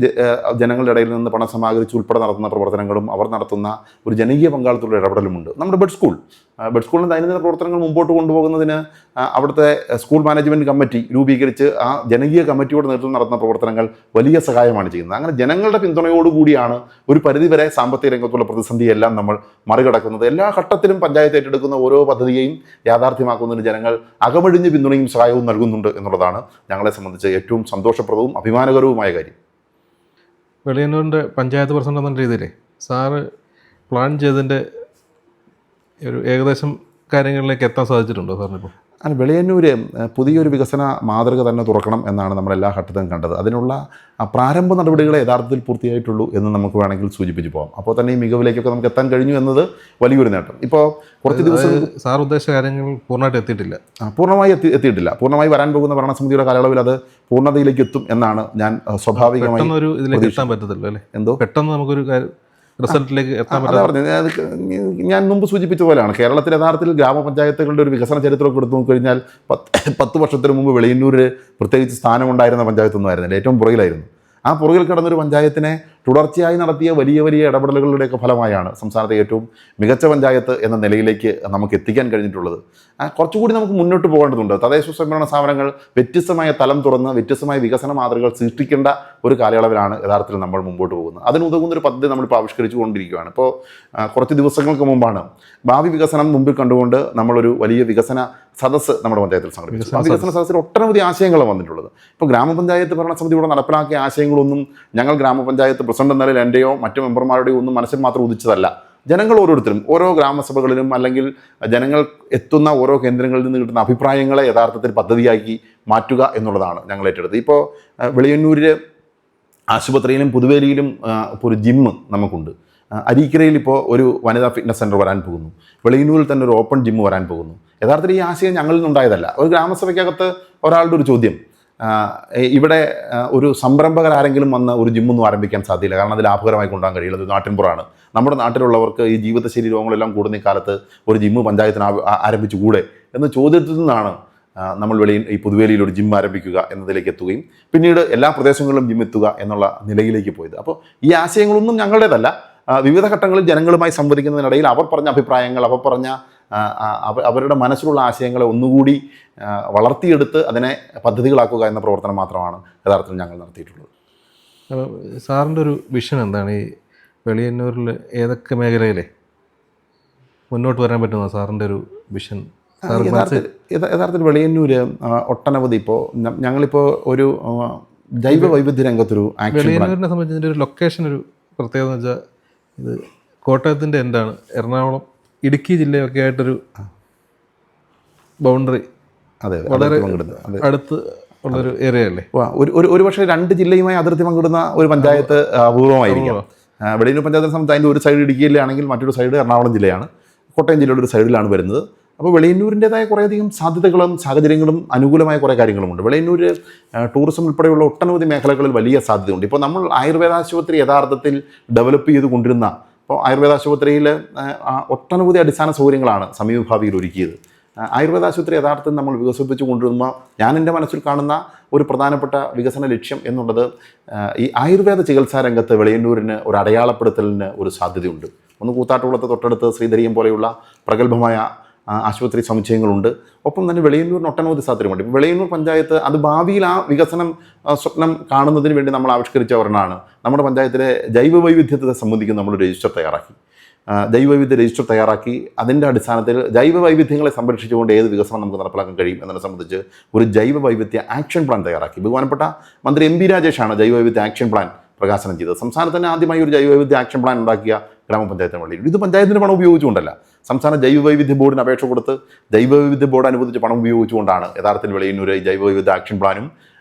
ജനങ്ങളുടെ ഇടയിൽ നിന്ന് പണം സമാഹരിച്ച് ഉൾപ്പെടെ നടത്തുന്ന പ്രവർത്തനങ്ങളും അവർ നടത്തുന്ന ഒരു ജനകീയ പങ്കാളിത്തത്തിലുള്ള ഇടപെടലുമുണ്ട്. നമ്മുടെ ബെഡ് സ്കൂളിൻ്റെ ദൈനംദിന പ്രവർത്തനങ്ങൾ മുമ്പോട്ട് കൊണ്ടുപോകുന്നതിന് അവിടുത്തെ സ്കൂൾ മാനേജ്മെൻറ്റ് കമ്മിറ്റി രൂപീകരിച്ച് ആ ജനകീയ കമ്മിറ്റിയോട് നേതൃത്വം നടത്തുന്ന പ്രവർത്തനങ്ങൾ വലിയ സഹായമാണ് ചെയ്യുന്നത്. അങ്ങനെ ജനങ്ങളുടെ പിന്തുണയോടുകൂടിയാണ് ഒരു പരിധിവരെ സാമ്പത്തിക രംഗത്തുള്ള പ്രതിസന്ധിയെല്ലാം നമ്മൾ മറികടക്കുന്നത്. എല്ലാ ഘട്ടത്തിലും പഞ്ചായത്ത് ഏറ്റെടുക്കുന്ന ഓരോ പദ്ധതിയെയും യാഥാർത്ഥ്യമാക്കുന്നതിന് ജനങ്ങൾ അകമഴിഞ്ഞ് പിന്തുണയും സഹായവും നൽകുന്നുണ്ട് എന്നുള്ളതാണ് ഞങ്ങളെ സംബന്ധിച്ച് ഏറ്റവും സന്തോഷപ്രദവും അഭിമാനകരവുമായ കാര്യം. വെളിയന്നൂരിൻ്റെ പഞ്ചായത്ത് പ്രസിഡന്റ് എന്ന രീതിയിൽ സാറ് പ്ലാൻ ചെയ്തതിൻ്റെ ഒരു ഏകദേശം കാര്യങ്ങളിലേക്ക് എത്താൻ സാധിച്ചിട്ടുണ്ടോ സാറിനിപ്പോൾ? വെളിയന്നൂർ പുതിയൊരു വികസന മാതൃക തന്നെ തുറക്കണം എന്നാണ് നമ്മൾ എല്ലാ ഘട്ടത്തിലും കണ്ടത്. അതിനുള്ള പ്രാരംഭ നടപടികളെ യഥാർത്ഥത്തിൽ പൂർത്തിയായിട്ടുള്ളൂ എന്ന് നമുക്ക് വേണമെങ്കിൽ സൂചിപ്പിച്ച് പോകാം. അപ്പോൾ തന്നെ ഈ മികവിലേക്കൊക്കെ നമുക്ക് എത്താൻ കഴിഞ്ഞു എന്നത് വലിയൊരു നേട്ടം. ഇപ്പോൾ കുറച്ച് ദിവസം സാർ ഉദ്ദേശിച്ച കാര്യങ്ങൾ പൂർണ്ണമായിട്ട് എത്തിയിട്ടില്ല, പൂർണ്ണമായി എത്തിയിട്ടില്ല. പൂർണ്ണമായി വരാൻ പോകുന്ന ഭരണസമിതിയുടെ കാലയളവിൽ അത് പൂർണ്ണതയിലേക്ക് എത്തും എന്നാണ് ഞാൻ സ്വാഭാവികമായി ഇതിലേക്ക് എത്താൻ പറ്റത്തില്ല അല്ലേ? എന്തോ പെട്ടെന്ന് നമുക്കൊരു റിസൾട്ടിലേക്ക് എത്താൻ പറ്റും. ഞാൻ മുമ്പ് സൂചിപ്പിച്ച പോലെയാണ് കേരളത്തിൽ യഥാർത്ഥത്തിൽ ഗ്രാമപഞ്ചായത്തുകളുടെ ഒരു വികസന ചരിത്രമൊക്കെ എടുത്തു നോക്കിക്കഴിഞ്ഞാൽ 10 വർഷത്തിന് മുമ്പ് വെളിയന്നൂരിൽ പ്രത്യേകിച്ച് സ്ഥാനമുണ്ടായിരുന്ന പഞ്ചായത്തൊന്നും ആയിരുന്നില്ല, ഏറ്റവും പുറകിലായിരുന്നു. ആ പുറകിൽ കിടന്നൊരു പഞ്ചായത്തിനെ തുടർച്ചയായി നടത്തിയ വലിയ ഇടപെടലുകളുടെയൊക്കെ ഫലമായാണ് സംസ്ഥാനത്തെ ഏറ്റവും മികച്ച പഞ്ചായത്ത് എന്ന നിലയിലേക്ക് നമുക്ക് എത്തിക്കാൻ കഴിഞ്ഞിട്ടുള്ളത്. കുറച്ചുകൂടി നമുക്ക് മുന്നോട്ട് പോകേണ്ടതുണ്ട്. തദ്ദേശ സ്വയംഭരണ സ്ഥാപനങ്ങൾ വ്യത്യസ്തമായ തലം തുറന്ന് വ്യത്യസ്തമായ വികസന മാതൃകകൾ സൃഷ്ടിക്കേണ്ട ഒരു കാലയളവിലാണ് യഥാർത്ഥത്തിൽ നമ്മൾ മുമ്പോട്ട് പോകുന്നത്. അതിനുതകുന്നൊരു പദ്ധതി നമ്മളിപ്പോൾ ആവിഷ്കരിച്ചു കൊണ്ടിരിക്കുകയാണ്. ഇപ്പോൾ കുറച്ച് ദിവസങ്ങൾക്ക് മുമ്പാണ് ഭാവി വികസനം മുമ്പിൽ കണ്ടുകൊണ്ട് നമ്മളൊരു വലിയ വികസന സദസ്സ് നമ്മുടെ പഞ്ചായത്തിൽ സംഘടിപ്പിച്ചു. ആ വികസന സദസ്സിൽ ഒട്ടനവധി ആശയങ്ങൾ വന്നിട്ടുള്ളത്. ഇപ്പോൾ ഗ്രാമപഞ്ചായത്ത് ഭരണസമിതിയോടെ നടപ്പിലാക്കിയ ആശയങ്ങളൊന്നും ഞങ്ങൾ ഗ്രാമപഞ്ചായത്ത് പ്രസിഡന്റ് എന്ന നിലയിൽ എൻ്റെയോ മറ്റു മെമ്പർമാരുടെയോ ഒന്നും മനസ്സിൽ മാത്രം ഉദിച്ചതല്ല. ജനങ്ങൾ ഓരോരുത്തരും ഓരോ ഗ്രാമസഭകളിലും അല്ലെങ്കിൽ ജനങ്ങൾ എത്തുന്ന ഓരോ കേന്ദ്രങ്ങളിൽ നിന്ന് കിട്ടുന്ന അഭിപ്രായങ്ങളെ യഥാർത്ഥത്തിൽ പദ്ധതിയാക്കി മാറ്റുക എന്നുള്ളതാണ് ഞങ്ങൾ ഏറ്റെടുത്തത്. ഇപ്പോൾ വെളിയന്നൂരിൽ ആശുപത്രിയിലും പുതുവേലിയിലും ഇപ്പോൾ ഒരു ജിമ്മ് നമുക്കുണ്ട്. അരീക്കരയിൽ ഇപ്പോൾ ഒരു വനിതാ ഫിറ്റ്നസ് സെൻറ്റർ വരാൻ പോകുന്നു. വെളിയന്നൂരിൽ തന്നെ ഒരു ഓപ്പൺ ജിമ്മ് വരാൻ പോകുന്നു. യഥാർത്ഥത്തിൽ ഈ ആശയം ഞങ്ങളിൽ നിന്നുണ്ടായതല്ല. ഒരു ഗ്രാമസഭയ്ക്കകത്ത് ഒരാളുടെ ഒരു ചോദ്യം, ഇവിടെ ഒരു സംരംഭകരാരെങ്കിലും വന്ന് ഒരു ജിമ്മൊന്നും ആരംഭിക്കാൻ സാധ്യമില്ല, കാരണം അത് ലാഭകരമായി കൊണ്ടുപോകാൻ കഴിയില്ല, അത് നാട്ടിൻപുറമാണ്. നമ്മുടെ നാട്ടിലുള്ളവർക്ക് ഈ ജീവിതശൈലി രോഗങ്ങളെല്ലാം കൂടുന്ന ഈ കാലത്ത് ഒരു ജിമ്മ് പഞ്ചായത്തിന് ആരംഭിച്ചുകൂടെ എന്ന ചോദ്യത്തിൽ നിന്നാണ് നമ്മൾ ഈ പുതുവേലിയിൽ ഒരു ജിം ആരംഭിക്കുക എന്നതിലേക്ക് എത്തുകയും പിന്നീട് എല്ലാ പ്രദേശങ്ങളിലും ജിം എത്തുക എന്നുള്ള നിലയിലേക്ക് പോയത്. അപ്പോൾ ഈ ആശയങ്ങളൊന്നും ഞങ്ങളുടേതല്ല. വിവിധ ഘട്ടങ്ങളിൽ ജനങ്ങളുമായി സംവദിക്കുന്നതിനിടയിൽ അവർ പറഞ്ഞ അഭിപ്രായങ്ങൾ, അവർ പറഞ്ഞ അവരുടെ മനസ്സിലുള്ള ആശയങ്ങളെ ഒന്നുകൂടി വളർത്തിയെടുത്ത് അതിനെ പദ്ധതികളാക്കുക എന്ന പ്രവർത്തനം മാത്രമാണ് യഥാർത്ഥത്തിൽ ഞങ്ങൾ നടത്തിയിട്ടുള്ളത്. അപ്പോൾ സാറിൻ്റെ ഒരു വിഷൻ എന്താണ്? ഈ വെളിയന്നൂരിൽ ഏതൊക്കെ മേഖലയിലെ മുന്നോട്ട് വരാൻ പറ്റുന്ന സാറിൻ്റെ ഒരു വിഷൻ? യഥാർത്ഥത്തിൽ വെളിയന്നൂർ ഒട്ടനവധി ഇപ്പോൾ ഞങ്ങളിപ്പോൾ ഒരു ജൈവ വൈവിധ്യ രംഗത്തൊരു വെളിയന്നൂരിനെ സംബന്ധിച്ച് ഒരു ലൊക്കേഷൻ ഒരു പ്രത്യേകത എന്ന് വെച്ചാൽ ഇത് കോട്ടയത്തിൻ്റെ എൻഡാണ്, എറണാകുളം ഇടുക്കി ജില്ലയൊക്കെ ആയിട്ടൊരു ബൗണ്ടറി വളരെ അടുത്ത് ഉള്ളൊരു ഏരിയ അല്ലേ? ഒരു പക്ഷേ 2 ജില്ലയുമായി അതിർത്തി പങ്കിടുന്ന ഒരു പഞ്ചായത്ത് അപൂർവമായിരിക്കും. വെളിയന്നൂർ പഞ്ചായത്തിനെ സംബന്ധിച്ച് അതിൻ്റെ ഒരു സൈഡ് ഇടുക്കിയിലാണെങ്കിൽ മറ്റൊരു സൈഡ് എറണാകുളം ജില്ലയാണ്, കോട്ടയം ജില്ലയുടെ ഒരു സൈഡിലാണ് വരുന്നത്. അപ്പോൾ വെളിയന്നൂരിൻ്റേതായ കുറേയധികം സാധ്യതകളും സാഹചര്യങ്ങളും അനുകൂലമായ കുറേ കാര്യങ്ങളുമുണ്ട്. വെളിയന്നൂർ ടൂറിസം ഉൾപ്പെടെയുള്ള ഒട്ടനവധി മേഖലകളിൽ വലിയ സാധ്യതയുണ്ട്. ഇപ്പോൾ നമ്മൾ ആയുർവേദ ആശുപത്രി യഥാർത്ഥത്തിൽ ഡെവലപ്പ് ചെയ്ത് കൊണ്ടിരുന്ന, ഇപ്പോൾ ആയുർവേദ ആശുപത്രിയിൽ ഒട്ടനവധി അടിസ്ഥാന സൗകര്യങ്ങളാണ് സമീപഭാവിയിൽ ഒരുക്കിയത്. ആയുർവേദ ആശുപത്രി യഥാർത്ഥത്തിൽ നമ്മൾ വികസിപ്പിച്ചു കൊണ്ടുവരുമ്പോൾ ഞാൻ എൻ്റെ മനസ്സിൽ കാണുന്ന ഒരു പ്രധാനപ്പെട്ട വികസന ലക്ഷ്യം എന്നുള്ളത് ഈ ആയുർവേദ ചികിത്സാ രംഗത്ത് വെളിയന്നൂരിന് ഒരു അടയാളപ്പെടുത്തലിന് ഒരു സാധ്യതയുണ്ട്. ഒന്ന് കൂത്താട്ടുകുളത്ത് തൊട്ടടുത്ത് ശ്രീധരിയം പോലെയുള്ള പ്രഗത്ഭമായ ആശുപത്രി സമുച്ചയങ്ങളുണ്ട്. ഒപ്പം തന്നെ വെളിയന്നൂരിന് ഒട്ടനവധി സാധ്യതയുണ്ട്. ഇപ്പോൾ വെളിയന്നൂർ പഞ്ചായത്ത് അത് ഭാവിയിൽ ആ വികസനം സ്വപ്നം കാണുന്നതിന് വേണ്ടി നമ്മൾ ആവിഷ്കരിച്ച ഒരെണ്ണമാണ് നമ്മുടെ പഞ്ചായത്തിലെ ജൈവ വൈവിധ്യത്തെ സംബന്ധിക്കുന്ന നമ്മളൊരു രജിസ്റ്റർ തയ്യാറാക്കി. ജൈവവൈവിധ്യ രജിസ്റ്റർ തയ്യാറാക്കി അതിൻ്റെ അടിസ്ഥാനത്തിൽ ജൈവ വൈവിധ്യങ്ങളെ സംരക്ഷിച്ചുകൊണ്ട് ഏത് വികസനം നമുക്ക് നടപ്പിലാക്കാൻ കഴിയും എന്നതിനെ സംബന്ധിച്ച് ഒരു ജൈവ വൈവിധ്യ ആക്ഷൻ പ്ലാൻ തയ്യാറാക്കി. ബഹുമാനപ്പെട്ട മന്ത്രി എം പി രാജേഷാണ് ജൈവ വൈവിധ്യ ആക്ഷൻ പ്ലാൻ പ്രകാശനം ചെയ്തത്. സംസ്ഥാനത്തിന് ആദ്യമായി ഒരു ജൈവ വൈവിധ്യ ആക്ഷൻ പ്ലാൻ ഉണ്ടാക്കിയ ഗ്രാമപഞ്ചായത്തിന് വഴിയിൽ ഇത് പഞ്ചായത്തിൻ്റെ പണം ഉപയോഗിച്ചുകൊണ്ടല്ല, സംസ്ഥാന ജൈവ വൈവിധ്യ ബോർഡിന് അപേക്ഷ കൊടുത്ത് ജൈവ വൈവിധ്യ ബോർഡ് അനുവദിച്ച് പണം ഉപയോഗിച്ചുകൊണ്ടാണ് യഥാർത്ഥത്തിൽ വെളിയന്നൂർ ജൈവ വൈവിധ്യ ആക്ഷൻ പ്ലാനും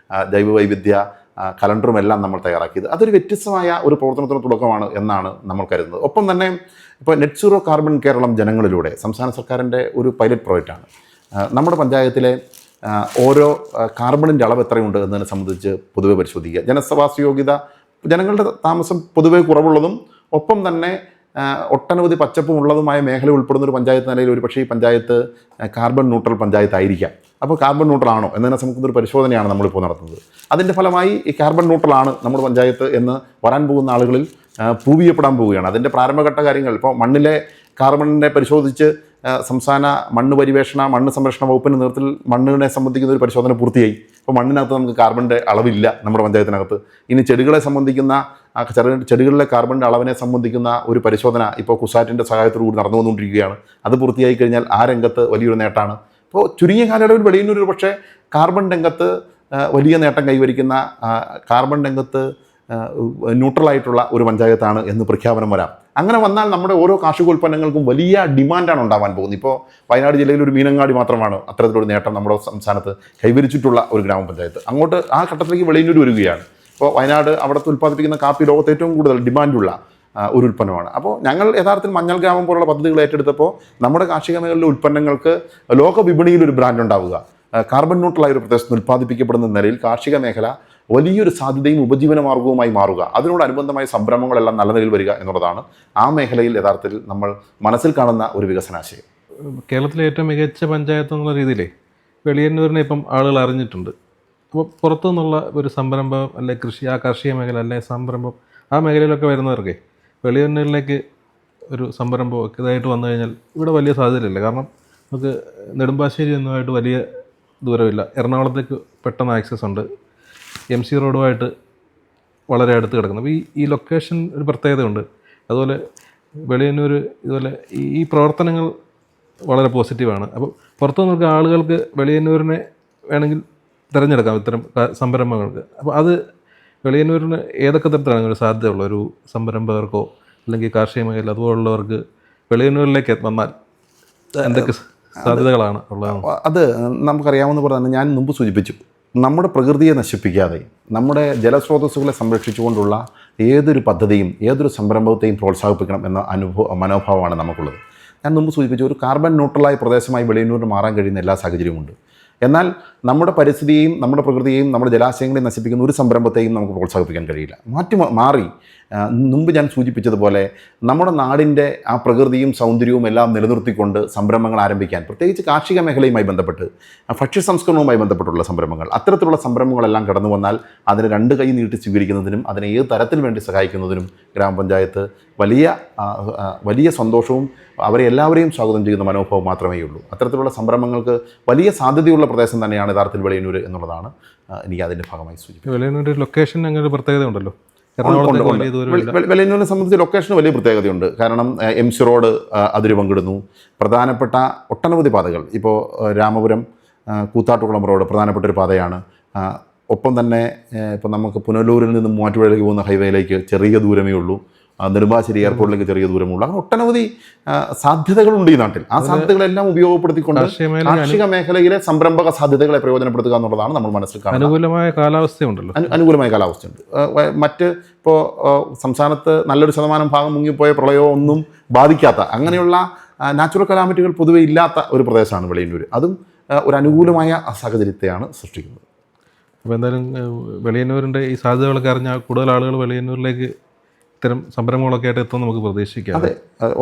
ജൈവ വൈവിധ്യ കലണ്ടറും എല്ലാം നമ്മൾ തയ്യാറാക്കിയത്. അതൊരു വ്യത്യസ്തമായ ഒരു പ്രവർത്തനത്തിന് തുടക്കമാണ് എന്നാണ് നമ്മൾ കരുതുന്നത്. ഒപ്പം തന്നെ ഇപ്പോൾ നെറ്റ് സീറോ കാർബൺ കേരളം ജനങ്ങളിലൂടെ സംസ്ഥാന സർക്കാരിൻ്റെ ഒരു പൈലറ്റ് പ്രോജക്റ്റാണ്. നമ്മുടെ പഞ്ചായത്തിലെ ഓരോ കാർബണിൻ്റെ അളവ് എത്രയുണ്ട് എന്നതിനെ സംബന്ധിച്ച് പൊതുവെ പരിശോധിക്കുക. ജനവാസ യോഗ്യത, ജനങ്ങളുടെ താമസം പൊതുവെ കുറവുള്ളതും ഒപ്പം തന്നെ ഒട്ടനവധി പച്ചപ്പുമുള്ളതുമായ മേഖല ഉൾപ്പെടുന്ന ഒരു പഞ്ചായത്ത് നിലയിൽ ഒരു പക്ഷേ ഈ പഞ്ചായത്ത് കാർബൺ ന്യൂട്രൽ പഞ്ചായത്ത് ആയിരിക്കാം. അപ്പോൾ കാർബൺ ന്യൂട്രൽ ആണോ എന്നതിനെ സംബന്ധിച്ചൊരു പരിശോധനയാണ് നമ്മളിപ്പോൾ നടത്തുന്നത്. അതിൻ്റെ ഫലമായി ഈ കാർബൺ ന്യൂട്രൽ ആണ് നമ്മുടെ പഞ്ചായത്ത് എന്ന് വരാൻ പോകുന്ന ആളുകളിൽ പ്രൂവ് ചെയ്യപ്പെടാൻ പോവുകയാണ്. അതിൻ്റെ പ്രാരംഭഘട്ട കാര്യങ്ങൾ ഇപ്പോൾ മണ്ണിലെ കാർബണിനെ പരിശോധിച്ച് സംസ്ഥാന മണ്ണ് പരിവേഷണ മണ്ണ് സംരക്ഷണ വകുപ്പിൻ്റെ നേതൃത്വത്തിൽ മണ്ണിനെ സംബന്ധിക്കുന്ന ഒരു പരിശോധന പൂർത്തിയായി. ഇപ്പോൾ മണ്ണിനകത്ത് നമുക്ക് കാർബണിൻ്റെ അളവില്ല നമ്മുടെ പഞ്ചായത്തിനകത്ത്. ഇനി ചെടികളെ സംബന്ധിക്കുന്ന ചെടികളിലെ കാർബണിൻ്റെ അളവിനെ സംബന്ധിക്കുന്ന ഒരു പരിശോധന ഇപ്പോൾ കുസാറ്റിൻ്റെ സഹായത്തോടു കൂടി നടന്നു വന്നുകൊണ്ടിരിക്കുകയാണ്. അത് പൂർത്തിയായി കഴിഞ്ഞാൽ ആ രംഗത്ത് വലിയൊരു നേട്ടമാണ്. ഇപ്പോൾ ചുരുങ്ങിയ കാലയളവിൽ വെളിയന്നൂർ പക്ഷേ കാർബൺ രംഗത്ത് വലിയ നേട്ടം കൈവരിക്കുന്ന, കാർബൺ രംഗത്ത് ന്യൂട്രലായിട്ടുള്ള ഒരു പഞ്ചായത്താണ് എന്ന് പ്രഖ്യാപനം വരാം. അങ്ങനെ വന്നാൽ നമ്മുടെ ഓരോ കാർഷികോൽപ്പന്നങ്ങൾക്കും വലിയ ഡിമാൻഡാണ് ഉണ്ടാവാൻ പോകുന്നത്. ഇപ്പോൾ വയനാട് ജില്ലയിൽ ഒരു മീനങ്ങാടി മാത്രമാണ് അത്തരത്തിലൊരു നേട്ടം നമ്മുടെ സംസ്ഥാനത്ത് കൈവരിച്ചിട്ടുള്ള ഒരു ഗ്രാമപഞ്ചായത്ത്. അങ്ങോട്ട് ആ ഘട്ടത്തിലേക്ക് വെളിയന്നൂർ വരികയാണ്. ഇപ്പോൾ വയനാട് അവിടുത്തെ ഉൽപ്പാദിപ്പിക്കുന്ന കാപ്പി ലോകത്ത് ഏറ്റവും കൂടുതൽ ഡിമാൻഡുള്ള ഒരു ഉൽപ്പന്നമാണ്. അപ്പോൾ ഞങ്ങൾ യഥാർത്ഥത്തിൽ മഞ്ഞൾ ഗ്രാമം പോലുള്ള പദ്ധതികൾ ഏറ്റെടുത്തപ്പോൾ നമ്മുടെ കാർഷിക മേഖലയിലെ ഉൽപ്പന്നങ്ങൾക്ക് ലോക വിപണിയിൽ ഒരു ബ്രാൻഡ് ഉണ്ടാവുക, കാർബൺ ന്യൂട്രലായ ഒരു പ്രദേശത്ത് ഉൽപ്പാദിപ്പിക്കപ്പെടുന്ന നിലയിൽ കാർഷിക മേഖല വലിയൊരു സാധ്യതയും ഉപജീവന മാർഗവുമായി മാറുക, അതിനോടനുബന്ധമായ സംരംഭങ്ങളെല്ലാം നല്ല നിലയിൽ വരിക എന്നുള്ളതാണ് ആ മേഖലയിൽ യഥാർത്ഥത്തിൽ നമ്മൾ മനസ്സിൽ കാണുന്ന ഒരു വികസനാശയം. കേരളത്തിലെ ഏറ്റവും മികച്ച പഞ്ചായത്ത് എന്നുള്ള രീതിയിലേ വെളിയന്നൂരിനെ ഇപ്പം ആളുകൾ അറിഞ്ഞിട്ടുണ്ട്. അപ്പോൾ പുറത്തു നിന്നുള്ള ഒരു സംരംഭം അല്ലെ കൃഷി, ആ കാർഷിക മേഖല അല്ലെ സംരംഭം, ആ മേഖലയിലൊക്കെ വരുന്നവർക്ക് വെളിയന്നൂരിലേക്ക് ഒരു സംരംഭം ഇതായിട്ട് വന്നു കഴിഞ്ഞാൽ ഇവിടെ വലിയ സാധ്യതയില്ല. കാരണം നമുക്ക് നെടുമ്പാശ്ശേരി എന്നുമായിട്ട് വലിയ ദൂരമില്ല, എറണാകുളത്തേക്ക് പെട്ടെന്ന് ആക്സസ് ഉണ്ട്, MC റോഡുമായിട്ട് വളരെ അടുത്ത് കിടക്കുന്നു. അപ്പോൾ ഈ ലൊക്കേഷൻ ഒരു പ്രത്യേകതയുണ്ട്. അതുപോലെ വെളിയന്നൂർ ഇതുപോലെ ഈ പ്രവർത്തനങ്ങൾ വളരെ പോസിറ്റീവാണ്. അപ്പോൾ പുറത്തു നിന്നൊക്കെ ആളുകൾക്ക് വെളിയന്നൂരിനെ വേണമെങ്കിൽ തിരഞ്ഞെടുക്കാം ഇത്തരം സംരംഭങ്ങൾക്ക്. അപ്പോൾ അത് വെളിയന്നൂരിന് ഏതൊക്കെ തരത്തിലാണ് ഒരു സാധ്യതയുള്ള ഒരു സംരംഭകർക്കോ അല്ലെങ്കിൽ കാർഷിക മേഖല അതുപോലുള്ളവർക്ക് വെളിയന്നൂരിലേക്ക് വന്നാൽ എന്തൊക്കെ സാധ്യതകളാണ് ഉള്ളത്? അത് നമുക്കറിയാവുന്ന പോലെ തന്നെ ഞാൻ മുമ്പ് സൂചിപ്പിച്ചു, നമ്മുടെ പ്രകൃതിയെ നശിപ്പിക്കാതെ നമ്മുടെ ജലസ്രോതസ്സുകളെ സംരക്ഷിച്ചുകൊണ്ടുള്ള ഏതൊരു പദ്ധതിയും ഏതൊരു സംരംഭത്തെയും പ്രോത്സാഹിപ്പിക്കണം എന്ന മനോഭാവമാണ് നമുക്കുള്ളത്. ഞാൻ മുമ്പ് സൂചിപ്പിച്ചു, ഒരു കാർബൺ ന്യൂട്രലായ പ്രദേശമായി വെളിയന്നൂരിന് മാറാൻ കഴിയുന്ന എല്ലാ സാഹചര്യവുമുണ്ട്. എന്നാൽ നമ്മുടെ പരിസ്ഥിതിയെയും നമ്മുടെ പ്രകൃതിയെയും നമ്മുടെ ജലാശയങ്ങളെ നശിപ്പിക്കുന്ന ഒരു സംരംഭത്തെയും നമുക്ക് പ്രോത്സാഹിപ്പിക്കാൻ കഴിയില്ല. മാറി മുമ്പ് ഞാൻ സൂചിപ്പിച്ചതുപോലെ നമ്മുടെ നാടിൻ്റെ ആ പ്രകൃതിയും സൗന്ദര്യവും എല്ലാം നിലനിർത്തിക്കൊണ്ട് സംരംഭങ്ങൾ ആരംഭിക്കാൻ, പ്രത്യേകിച്ച് കാർഷിക മേഖലയുമായി ബന്ധപ്പെട്ട് ഭക്ഷ്യ സംസ്കരണവുമായി ബന്ധപ്പെട്ടുള്ള സംരംഭങ്ങൾ, അത്തരത്തിലുള്ള സംരംഭങ്ങളെല്ലാം കടന്നു വന്നാൽ അതിന് രണ്ട് കൈ നീട്ടി സ്വീകരിക്കുന്നതിനും അതിനെ ഏത് തരത്തിൽ വേണ്ടി സഹായിക്കുന്നതിനും ഗ്രാമപഞ്ചായത്ത് വലിയ സന്തോഷവും അവരെ എല്ലാവരെയും സ്വാഗതം ചെയ്യുന്ന മനോഭാവം മാത്രമേ ഉള്ളൂ. അത്തരത്തിലുള്ള സംരംഭങ്ങൾക്ക് വലിയ സാധ്യതയുള്ള പ്രദേശം തന്നെയാണ് യഥാർത്ഥത്തിൽ വെളിയന്നൂർ എന്നുള്ളതാണ് എനിക്ക് അതിൻ്റെ ഭാഗമായി സൂചിപ്പിക്കുന്നത്. വെളിയന്നൂർ ലൊക്കേഷൻ അങ്ങനെ ഒരു പ്രത്യേകത ഉണ്ടല്ലോ. വെളിയന്നൂരിനെ സംബന്ധിച്ച് ലൊക്കേഷന് വലിയ പ്രത്യേകതയുണ്ട്. കാരണം MC റോഡ് അതിര് പങ്കിടുന്നു, പ്രധാനപ്പെട്ട ഒട്ടനവധി പാതകൾ. ഇപ്പോൾ രാമപുരം കൂത്താട്ടുകുളം റോഡ് പ്രധാനപ്പെട്ട ഒരു പാതയാണ്. ഒപ്പം തന്നെ ഇപ്പോൾ നമുക്ക് പുനലൂരിൽ നിന്ന് മൂവാറ്റുപുഴയിലേക്ക് പോകുന്ന ഹൈവേയിലേക്ക് ചെറിയ ദൂരമേ ഉള്ളൂ. നെടുമ്പാശ്ശേരി എയർപോർട്ടിലേക്ക് ചെറിയ ദൂരമുള്ള അങ്ങനെ ഒട്ടനവധി സാധ്യതകളുണ്ട് ഈ നാട്ടിൽ. ആ സാധ്യതകളെല്ലാം ഉപയോഗപ്പെടുത്തിക്കൊണ്ട് കാർഷിക മേഖലയിലെ സംരംഭക സാധ്യതകളെ പ്രയോജനപ്പെടുത്തുക എന്നുള്ളതാണ് നമ്മൾ മനസ്സിൽ കാണുന്നത്. അനുകൂലമായ കാലാവസ്ഥയുണ്ടല്ലോ, അനുകൂലമായ കാലാവസ്ഥയുണ്ട്. മറ്റ് ഇപ്പോൾ സംസ്ഥാനത്ത് നല്ലൊരു ശതമാനം ഭാഗം മുങ്ങിപ്പോയ പ്രളയമോ ഒന്നും ബാധിക്കാത്ത അങ്ങനെയുള്ള നാച്ചുറൽ കലാമിറ്റികൾ പൊതുവെ ഇല്ലാത്ത ഒരു പ്രദേശമാണ് വെളിയന്നൂർ. അതും ഒരു അനുകൂലമായ സാഹചര്യത്തെയാണ് സൃഷ്ടിക്കുന്നത്. അപ്പോൾ എന്തായാലും വെളിയന്നൂരിൻ്റെ ഈ സാധ്യതകളൊക്കെ അറിഞ്ഞാൽ കൂടുതൽ ആളുകൾ വെളിയന്നൂരിലേക്ക് ഇത്തരം സംരംഭങ്ങളൊക്കെ ആയിട്ട് എത്തുമെന്ന് നമുക്ക് പ്രതീക്ഷിക്കാം. അതെ,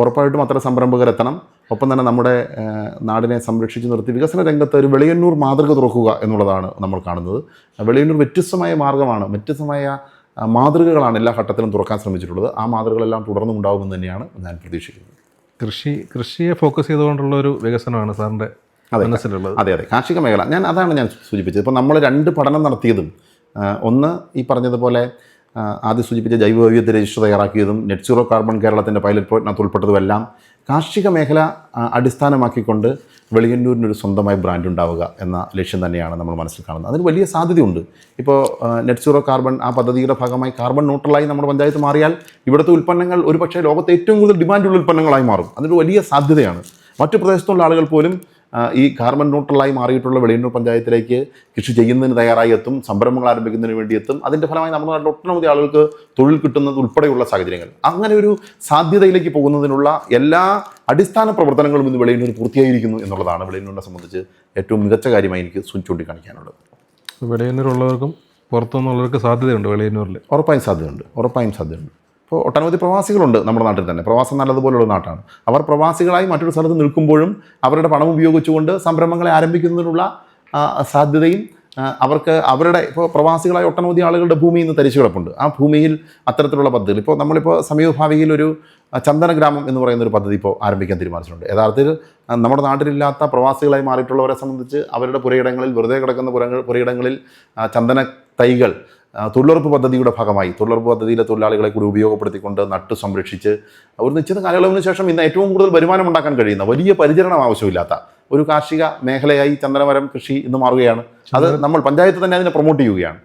ഉറപ്പായിട്ടും അത്ര സംരംഭകരെത്തണം. ഒപ്പം തന്നെ നമ്മുടെ നാടിനെ സംരക്ഷിച്ച് നിർത്തി വികസന രംഗത്ത് ഒരു വെളിയന്നൂർ മാതൃക തുറക്കുക എന്നുള്ളതാണ് നമ്മൾ കാണുന്നത്. വെളിയന്നൂർ വ്യത്യസ്തമായ മാർഗ്ഗമാണ്, വ്യത്യസ്തമായ മാതൃകകളാണ് എല്ലാ ഘട്ടത്തിലും തുറക്കാൻ ശ്രമിച്ചിട്ടുള്ളത്. ആ മാതൃകകളെല്ലാം തുടർന്നും ഉണ്ടാകുമെന്ന് തന്നെയാണ് ഞാൻ പ്രതീക്ഷിക്കുന്നത്. കൃഷിയെ ഫോക്കസ് ചെയ്തുകൊണ്ടുള്ള ഒരു വികസനമാണ് സാറിൻ്റെ മനസ്സിലുള്ളത്. അതെ, കാർഷിക മേഖല അതാണ് ഞാൻ സൂചിപ്പിച്ചത്. ഇപ്പോൾ നമ്മൾ 2 പഠനം നടത്തിയതും, ഒന്ന് ഈ പറഞ്ഞതുപോലെ ആദ്യം സൂചിപ്പിച്ച ജൈവവൈവിധ്യ രജിസ്റ്റർ തയ്യാറാക്കിയതും നെറ്റ് സീറോ കാർബൺ കേരളത്തിൻ്റെ പൈലറ്റ് പ്രോജക്റ്റിനകത്ത് ഉൾപ്പെട്ടതുമെല്ലാം കാർഷിക മേഖല അടിസ്ഥാനമാക്കിക്കൊണ്ട് വെളിയന്നൂരിനൊരു സ്വന്തമായ ബ്രാൻഡ് ഉണ്ടാവുക എന്ന ലക്ഷ്യം തന്നെയാണ് നമ്മൾ മനസ്സിൽ കാണുന്നത്. അതിന് വലിയ സാധ്യതയുണ്ട്. ഇപ്പോൾ നെറ്റ് സീറോ കാർബൺ ആ പദ്ധതിയുടെ ഭാഗമായി കാർബൺ ന്യൂട്രലായി നമ്മുടെ പഞ്ചായത്ത് മാറിയാൽ ഇവിടുത്തെ ഉൽപ്പന്നങ്ങൾ ഒരുപക്ഷേ ലോകത്തെ ഏറ്റവും കൂടുതൽ ഡിമാൻഡുള്ള ഉൽപ്പന്നങ്ങളായി മാറും. അതൊരു വലിയ സാധ്യതയാണ്. മറ്റു പ്രദേശത്തുള്ള ആളുകൾ പോലും ഈ കാർബൺ ന്യൂട്രലായി മാറിയിട്ടുള്ള വെളിയന്നൂർ പഞ്ചായത്തിലേക്ക് കൃഷി ചെയ്യുന്നതിന് തയ്യാറായി എത്തും, സംരംഭങ്ങൾ ആരംഭിക്കുന്നതിന് വേണ്ടി എത്തും. അതിൻ്റെ ഫലമായി നമ്മുടെ നാട്ടിൽ ഒട്ടനവധി ആളുകൾക്ക് തൊഴിൽ കിട്ടുന്നത് ഉൾപ്പെടെയുള്ള സാഹചര്യങ്ങൾ, അങ്ങനെ ഒരു സാധ്യതയിലേക്ക് പോകുന്നതിനുള്ള എല്ലാ അടിസ്ഥാന പ്രവർത്തനങ്ങളും ഇന്ന് വെളിയന്നൂർ പൂർത്തിയായിരിക്കുന്നു എന്നുള്ളതാണ് വെളിയന്നൂരിനെ സംബന്ധിച്ച് ഏറ്റവും മികച്ച കാര്യമായി എനിക്ക് ചൂണ്ടിക്കാണിക്കാനുള്ളത്. വെളിയന്നൂരുള്ളവർക്കും പുറത്തുനിന്നുള്ളവർക്ക് സാധ്യതയുണ്ട് വെളിയന്നൂരിൽ. ഉറപ്പായും സാധ്യതയുണ്ട്. ഇപ്പോൾ ഒട്ടനവധി പ്രവാസികളുണ്ട് നമ്മുടെ നാട്ടിൽ തന്നെ. പ്രവാസം നല്ലതുപോലുള്ള നാട്ടാണ്. അവർ പ്രവാസികളായി മറ്റൊരു സ്ഥലത്ത് നിൽക്കുമ്പോഴും അവരുടെ പണം ഉപയോഗിച്ചുകൊണ്ട് സംരംഭങ്ങളെ ആരംഭിക്കുന്നതിനുള്ള സാധ്യതയും അവർക്ക് അവരുടെ ഇപ്പോൾ പ്രവാസികളായ ഒട്ടനവധി ആളുകളുടെ ഭൂമി ഇന്ന് തരിച്ചു കിടപ്പുണ്ട്. ആ ഭൂമിയിൽ അത്തരത്തിലുള്ള പദ്ധതികൾ ഇപ്പോൾ നമ്മളിപ്പോൾ സമീപഭാവിയിൽ ഒരു ചന്ദന ഗ്രാമം എന്ന് പറയുന്ന ഒരു പദ്ധതി ഇപ്പോൾ ആരംഭിക്കാൻ തീരുമാനിച്ചിട്ടുണ്ട്. യഥാർത്ഥത്തിൽ നമ്മുടെ നാട്ടിലില്ലാത്ത പ്രവാസികളായി മാറിയിട്ടുള്ളവരെ സംബന്ധിച്ച് അവരുടെ പുരയിടങ്ങളിൽ, വെറുതെ കിടക്കുന്ന പുരയിടങ്ങളിൽ ചന്ദന തൈകൾ തൊഴിലുറപ്പ് പദ്ധതിയുടെ ഭാഗമായി തൊഴിലുറപ്പ് പദ്ധതിയിലെ തൊഴിലാളികളെ കൂടി ഉപയോഗപ്പെടുത്തിക്കൊണ്ട് നട്ടു സംരക്ഷിച്ച് ഒരു നിശ്ചിത കാലയളവിന് ശേഷം ഇന്ന് ഏറ്റവും കൂടുതൽ വരുമാനം ഉണ്ടാക്കാൻ കഴിയുന്ന, വലിയ പരിചരണം ആവശ്യമില്ലാത്ത ഒരു കാർഷിക മേഖലയായി ചന്ദനമരം കൃഷി ഇന്ന് മാറുകയാണ്. അത് നമ്മൾ പഞ്ചായത്ത് തന്നെ അതിനെ പ്രൊമോട്ട് ചെയ്യുകയാണ്.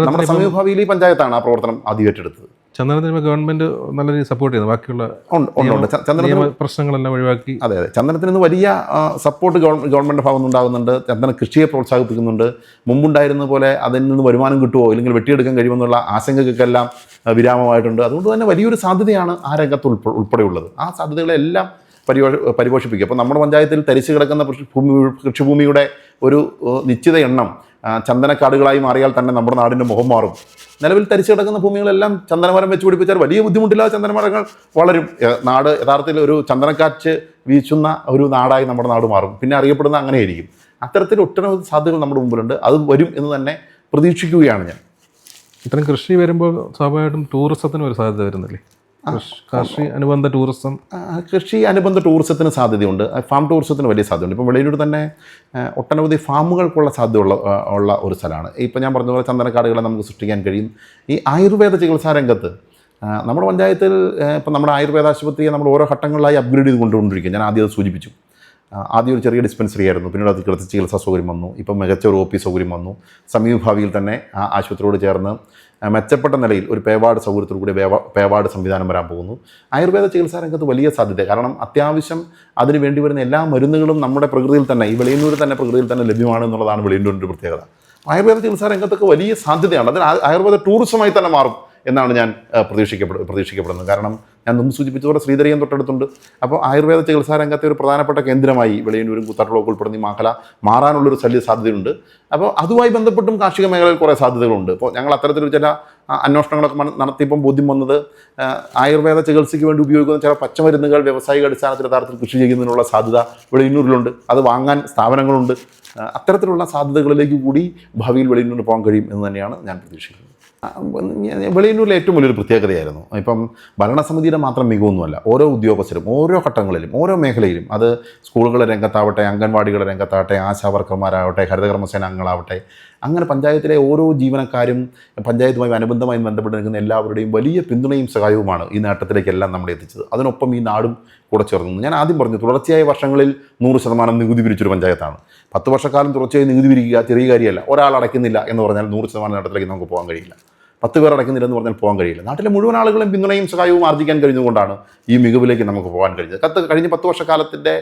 നമ്മുടെ സമീപഭാവിയിൽ ഈ പഞ്ചായത്താണ് ആ പ്രവർത്തനം ആദ്യം ഏറ്റെടുത്തത്. ചന്ദനത്തിന് ഗവൺമെന്റ് നല്ല രീതിയിൽ സപ്പോർട്ട് ചെയ്യുന്നു. ബാക്കിയുള്ള ചന്ദന പ്രശ്നങ്ങളെല്ലാം ഒഴിവാക്കി. അതെ, ചന്ദനത്തിന് ഇന്ന് വലിയ സപ്പോർട്ട് ഗവൺമെൻറ് ഭാഗത്ത് ഉണ്ടാകുന്നുണ്ട്. ചന്ദന കൃഷിയെ പ്രോത്സാഹിപ്പിക്കുന്നുണ്ട്. മുമ്പുണ്ടായിരുന്ന പോലെ അതിൽ നിന്ന് വരുമാനം കിട്ടുമോ ഇല്ലെങ്കിൽ വെട്ടിയെടുക്കാൻ കഴിയുമെന്നുള്ള ആശങ്കയ്ക്കെല്ലാം വിരാമമായിട്ടുണ്ട്. അതുകൊണ്ട് തന്നെ വലിയൊരു സാധ്യതയാണ് ആ രംഗത്ത് ഉൾപ്പെടെയുള്ളത്. ആ സാധ്യതകളെല്ലാം പരിപോഷിപ്പിക്കുക. അപ്പോൾ നമ്മുടെ പഞ്ചായത്തിൽ തരിച്ചു കിടക്കുന്ന കൃഷിഭൂമിയുടെ ഒരു നിശ്ചിത എണ്ണം ചന്ദനക്കാടുകളായി മാറിയാൽ തന്നെ നമ്മുടെ നാടിൻ്റെ മുഖം മാറും. നിലവിൽ തരിച്ചു കിടക്കുന്ന ഭൂമികളെല്ലാം ചന്ദനമരം വെച്ച് പിടിപ്പിച്ചാൽ വലിയ ബുദ്ധിമുട്ടില്ലാതെ ചന്ദനമരങ്ങൾ വളരും. നാട് യഥാർത്ഥത്തിൽ ഒരു ചന്ദനക്കാറ്റ് വീശുന്ന ഒരു നാടായി നമ്മുടെ നാട് മാറും. പിന്നെ അറിയപ്പെടുന്ന അങ്ങനെയായിരിക്കും. അത്തരത്തിൽ ഒട്ടനവധി സാധ്യതകൾ നമ്മുടെ മുമ്പിലുണ്ട്. അത് വരും എന്ന് തന്നെ പ്രതീക്ഷിക്കുകയാണ് ഞാൻ. ഇത്തരം കൃഷി വരുമ്പോൾ സ്വാഭാവികമായിട്ടും ടൂറിസത്തിന് ഒരു സാധ്യത വരുന്നില്ലേ? കൃഷി അനുബന്ധ ടൂറിസത്തിന് സാധ്യതയുണ്ട്. ഫാം ടൂറിസത്തിന് വലിയ സാധ്യതയുണ്ട്. ഇപ്പോൾ വെളിയന്നൂർ തന്നെ ഒട്ടനവധി ഫാമുകൾക്കുള്ള സാധ്യത ഉള്ള ഒരു സ്ഥലമാണ്. ഇപ്പോൾ ഞാൻ പറഞ്ഞ പോലെ ചന്ദനക്കാടുകളെ നമുക്ക് സൃഷ്ടിക്കാൻ കഴിയും. ഈ ആയുർവേദ ചികിത്സാ രംഗത്ത് നമ്മുടെ പഞ്ചായത്തിൽ ഇപ്പം നമ്മുടെ ആയുർവേദ ആശുപത്രിയെ നമ്മൾ ഓരോ ഘട്ടങ്ങളിലായി അപ്ഗ്രേഡ് ചെയ്ത് കൊണ്ടുകൊണ്ടിരിക്കുക. ഞാൻ ആദ്യം അത് സൂചിപ്പിച്ചു. ആദ്യം ഒരു ചെറിയ ഡിസ്പെൻസറി ആയിരുന്നു, പിന്നീട് അത് കിടത്തി ചികിത്സാ സൗകര്യം വന്നു. ഇപ്പം മികച്ച ഒരു OP സൗകര്യം വന്നു. സമീപഭാവിയിൽ തന്നെ ആ ആശുപത്രിയോട് ചേർന്ന് മെച്ചപ്പെട്ട നിലയിൽ ഒരു പേവാർഡ് സൗകര്യത്തോടു കൂടി പേവാർഡ് സംവിധാനം വരാൻ പോകുന്നു. ആയുർവേദ ചികിത്സാ രംഗത്ത് വലിയ സാധ്യത. കാരണം അത്യാവശ്യം അതിന് വേണ്ടി വരുന്ന എല്ലാ മരുന്നുകളും നമ്മുടെ പ്രകൃതിയിൽ തന്നെ, ഈ വെളിയന്നൂർ തന്നെ പ്രകൃതിയിൽ തന്നെ ലഭ്യമാണ് എന്നുള്ളതാണ് വെളിയന്നൂരിൻ്റെ പ്രത്യേകത. ആയുർവേദ ചികിത്സാ രംഗത്തൊക്കെ വലിയ സാധ്യതയാണ്. അതിന് ആയുർവേദ ടൂറിസമായി തന്നെ മാറും എന്നാണ് ഞാൻ പ്രതീക്ഷിക്കപ്പെടുന്നത്. കാരണം ഞാൻ മുമ്പ് സൂചിപ്പിച്ചതുപോലെ ശ്രീധരിയം തൊട്ടടുത്തുണ്ട്. അപ്പോൾ ആയുർവേദ ചികിത്സാ രംഗത്തെ ഒരു പ്രധാനപ്പെട്ട കേന്ദ്രമായി വെളിയന്നൂരും കുത്താട്ടുളൊക്കെ ഉൾപ്പെടുന്ന ഈ മേഖല മാറാനുള്ളൊരു സാധ്യതയുണ്ട്. അപ്പോൾ അതുമായി ബന്ധപ്പെട്ടും കാർഷിക മേഖലയിൽ കുറേ സാധ്യതകളുണ്ട്. ഇപ്പോൾ ഞങ്ങൾ അത്തരത്തിലൊരു ചില അന്വേഷണങ്ങളൊക്കെ നടത്തിയപ്പം ബോധ്യം വന്നത് ആയുർവേദ ചികിത്സയ്ക്ക് വേണ്ടി ഉപയോഗിക്കുന്ന ചില പച്ചമരുന്നുകൾ വ്യാവസായിക അടിസ്ഥാനത്തിൽ യഥാർത്ഥത്തിൽ കൃഷി ചെയ്യുന്നതിനുള്ള സാധ്യത വെളിയന്നൂരിലുണ്ട്. അത് വാങ്ങാൻ സ്ഥാപനങ്ങളുണ്ട്. അത്തരത്തിലുള്ള സാധ്യതകളിലേക്ക് കൂടി ഭാവിയിൽ വെളിയന്നൂരിന് പോകാൻ കഴിയും എന്ന് തന്നെയാണ് ഞാൻ പ്രതീക്ഷിക്കുന്നത്. വെളിയന്നൂരിലെ ഏറ്റവും വലിയൊരു പ്രത്യേകതയായിരുന്നു, ഇപ്പം ഭരണസമിതിയുടെ മാത്രം മികവൊന്നുമല്ല, ഓരോ ഉദ്യോഗസ്ഥരും ഓരോ ഘട്ടങ്ങളിലും ഓരോ മേഖലയിലും, അത് സ്കൂളുകളുടെ രംഗത്താവട്ടെ, അംഗൻവാടികളുടെ രംഗത്താവട്ടെ, ആശാവർക്കർമാരാവട്ടെ, ഹരിതകർമ്മസേന അംഗങ്ങളാവട്ടെ, അങ്ങനെ പഞ്ചായത്തിലെ ഓരോ ജീവനക്കാരും പഞ്ചായത്തുമായി അനുബന്ധമായി ബന്ധപ്പെട്ട് നിൽക്കുന്ന എല്ലാവരുടെയും വലിയ പിന്തുണയും സഹായവുമാണ് ഈ നേട്ടത്തിലേക്കെല്ലാം നമ്മളെ എത്തിച്ചത്. അതിനൊപ്പം ഈ നാടും കൂടെ ചേർന്നു. ഞാൻ ആദ്യം പറഞ്ഞു, തുടർച്ചയായ വർഷങ്ങളിൽ 100% നികുതി പിരിച്ചൊരു പഞ്ചായത്താണ്. 10 വർഷക്കാലം തുടർച്ചയായി നികുതി പിരിക്കുക ചെറിയ കാര്യമല്ല. ഒരാൾ അടയ്ക്കുന്നില്ല എന്ന് പറഞ്ഞാൽ 100% നേട്ടത്തിലേക്ക് നമുക്ക് പോകാൻ കഴിയില്ല. 10 പേർ അടയ്ക്കുന്നില്ലെന്ന് പറഞ്ഞാൽ പോകാൻ കഴിയില്ല. നാട്ടിലെ മുഴുവൻ ആളുകളും പിന്തുണയും സഹായവും ആർജിക്കാൻ കഴിഞ്ഞുകൊണ്ടാണ് ഈ മികവിലേക്ക് നമുക്ക് പോകാൻ കഴിഞ്ഞത്. കഴിഞ്ഞ 10 വർഷക്കാലത്തിൻ്റെ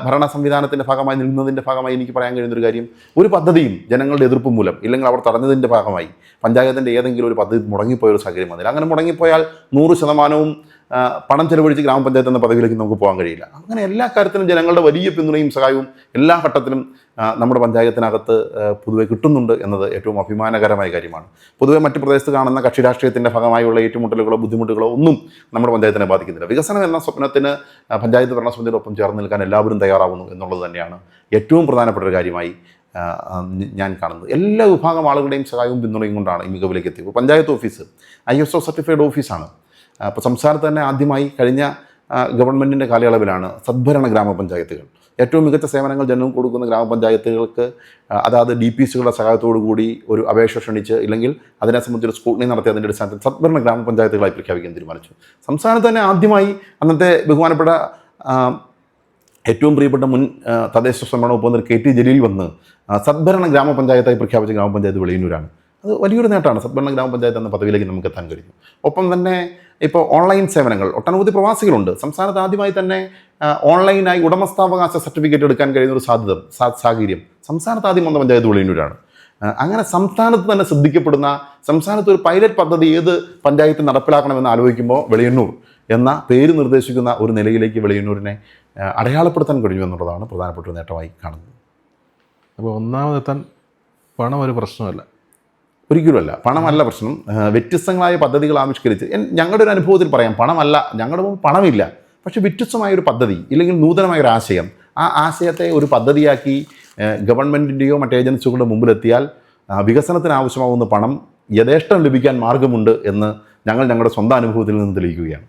ഭരണ സംവിധാനത്തിൻ്റെ ഭാഗമായി നിന്നതിൻ്റെ ഭാഗമായി എനിക്ക് പറയാൻ കഴിയുന്നൊരു കാര്യം, ഒരു പദ്ധതിയും ജനങ്ങളുടെ എതിർപ്പ് മൂലം ഇല്ലെങ്കിൽ അവർ തടഞ്ഞതിൻ്റെ ഭാഗമായി പഞ്ചായത്തിൻ്റെ ഏതെങ്കിലും ഒരു പദ്ധതി മുടങ്ങിപ്പോയൊരു സാഹചര്യം വന്നില്ല. അങ്ങനെ മുടങ്ങിപ്പോയാൽ 100% പണം ചെലവഴിച്ച് ഗ്രാമപഞ്ചായത്ത് എന്ന പദവിയിലേക്ക് നമുക്ക് പോകാൻ കഴിയില്ല. അങ്ങനെ എല്ലാ കാര്യത്തിലും ജനങ്ങളുടെ വലിയ പിന്തുണയും സഹായവും എല്ലാ ഘട്ടത്തിലും നമ്മുടെ പഞ്ചായത്തിനകത്ത് പൊതുവെ കിട്ടുന്നുണ്ട് എന്നത് ഏറ്റവും അഭിമാനകരമായ കാര്യമാണ്. പൊതുവെ മറ്റ് പ്രദേശത്ത് കാണുന്ന കക്ഷി രാഷ്ട്രീയത്തിൻ്റെ ഭാഗമായുള്ള ഏറ്റുമുട്ടലുകളോ ബുദ്ധിമുട്ടുകളോ ഒന്നും നമ്മുടെ പഞ്ചായത്തിനെ ബാധിക്കുന്നില്ല. വികസനം എന്ന സ്വപ്നത്തിന് പഞ്ചായത്ത് ഭരണസമിതിയോടൊപ്പം ചേർന്ന് നിൽക്കാൻ എല്ലാവരും തയ്യാറാവുന്നു എന്നുള്ളത് തന്നെയാണ് ഏറ്റവും പ്രധാനപ്പെട്ട ഒരു കാര്യമായി ഞാൻ കാണുന്നത്. എല്ലാ വിഭാഗം ആളുകളുടെയും സഹായവും പിന്തുണയും കൊണ്ടാണ് ഈ മികവിലേക്ക് എത്തിയത്. പഞ്ചായത്ത് ഓഫീസ് ISO സർട്ടിഫൈഡ് ഓഫീസാണ്. അപ്പോൾ സംസ്ഥാനത്ത് തന്നെ ആദ്യമായി കഴിഞ്ഞ ഗവൺമെൻറ്റിൻ്റെ കാലയളവിലാണ് സദ്ഭരണ ഗ്രാമപഞ്ചായത്തുകൾ, ഏറ്റവും മികച്ച സേവനങ്ങൾ ജനങ്ങൾക്ക് കൊടുക്കുന്ന ഗ്രാമപഞ്ചായത്തുകൾക്ക് അതായത് DPCകളുടെ സഹായത്തോടു കൂടി ഒരു അപേക്ഷ ക്ഷണിച്ച് ഇല്ലെങ്കിൽ അതിനെ സംബന്ധിച്ചൊരു സ്കൂട്ടണി നടത്തി അതിൻ്റെ അടിസ്ഥാനത്തിൽ സദ്ഭരണ ഗ്രാമപഞ്ചായത്തുകളായി പ്രഖ്യാപിക്കാൻ തീരുമാനിച്ചു. സംസ്ഥാനത്ത് തന്നെ ആദ്യമായി അന്നത്തെ ബഹുമാനപ്പെട്ട ഏറ്റവും പ്രിയപ്പെട്ട മുൻ തദ്ദേശ സ്വയംഭരണ വകുപ്പ് മന്ത്രി KT ജലീൽ വന്ന് സദ്ഭരണ ഗ്രാമപഞ്ചായത്തായി പ്രഖ്യാപിച്ച ഗ്രാമപഞ്ചായത്ത് വെളിയന്നൂരാണ്. അത് വലിയൊരു നേട്ടമാണ്. സദ്ഭരണ ഗ്രാമപഞ്ചായത്ത് എന്ന പദവിയിലേക്ക് നമുക്ക് എത്താൻ കഴിഞ്ഞു. ഒപ്പം തന്നെ ഇപ്പോൾ ഓൺലൈൻ സേവനങ്ങൾ ഒട്ടനവധി പ്രവാസികളുണ്ട്. സംസ്ഥാനത്ത് ആദ്യമായി തന്നെ ഓൺലൈനായി ഉടമസ്ഥാവകാശ സർട്ടിഫിക്കറ്റ് എടുക്കാൻ കഴിയുന്ന ഒരു സാഹചര്യം സംസ്ഥാനത്ത് ആദ്യം വന്ന പഞ്ചായത്ത് വെളിയന്നൂരാണ്. അങ്ങനെ സംസ്ഥാനത്ത് തന്നെ ശ്രദ്ധിക്കപ്പെടുന്ന, സംസ്ഥാനത്ത് ഒരു പൈലറ്റ് പദ്ധതി ഏത് പഞ്ചായത്ത് നടപ്പിലാക്കണമെന്ന് ആലോചിക്കുമ്പോൾ വെളിയന്നൂർ എന്ന പേര് നിർദ്ദേശിക്കുന്ന ഒരു നിലയിലേക്ക് വെളിയന്നൂരിനെ അടയാളപ്പെടുത്താൻ കഴിഞ്ഞു എന്നുള്ളതാണ് പ്രധാനപ്പെട്ട ഒരു നേട്ടമായി കാണുന്നത്. അപ്പോൾ ഒന്നാമതെത്താൻ പണം ഒരു പ്രശ്നമല്ല, ഒരിക്കലുമല്ല. പണമല്ല പ്രശ്നം. വ്യത്യസ്തങ്ങളായ പദ്ധതികൾ ആവിഷ്കരിച്ച് ഞങ്ങളുടെ ഒരു അനുഭവത്തിൽ പറയാം, പണമല്ല, ഞങ്ങളുടെ മുമ്പ് പണമില്ല, പക്ഷേ വ്യത്യസ്തമായൊരു പദ്ധതി ഇല്ലെങ്കിൽ നൂതനമായൊരു ആശയം, ആ ആശയത്തെ ഒരു പദ്ധതിയാക്കി ഗവൺമെൻറ്റിൻ്റെയോ മറ്റ് ഏജൻസികളുടെ മുമ്പിലെത്തിയാൽ വികസനത്തിന് ആവശ്യമാവുന്ന പണം യഥേഷ്ടം ലഭിക്കാൻ മാർഗമുണ്ട് എന്ന് ഞങ്ങളുടെ സ്വന്തം അനുഭവത്തിൽ നിന്ന് തെളിയിക്കുകയാണ്.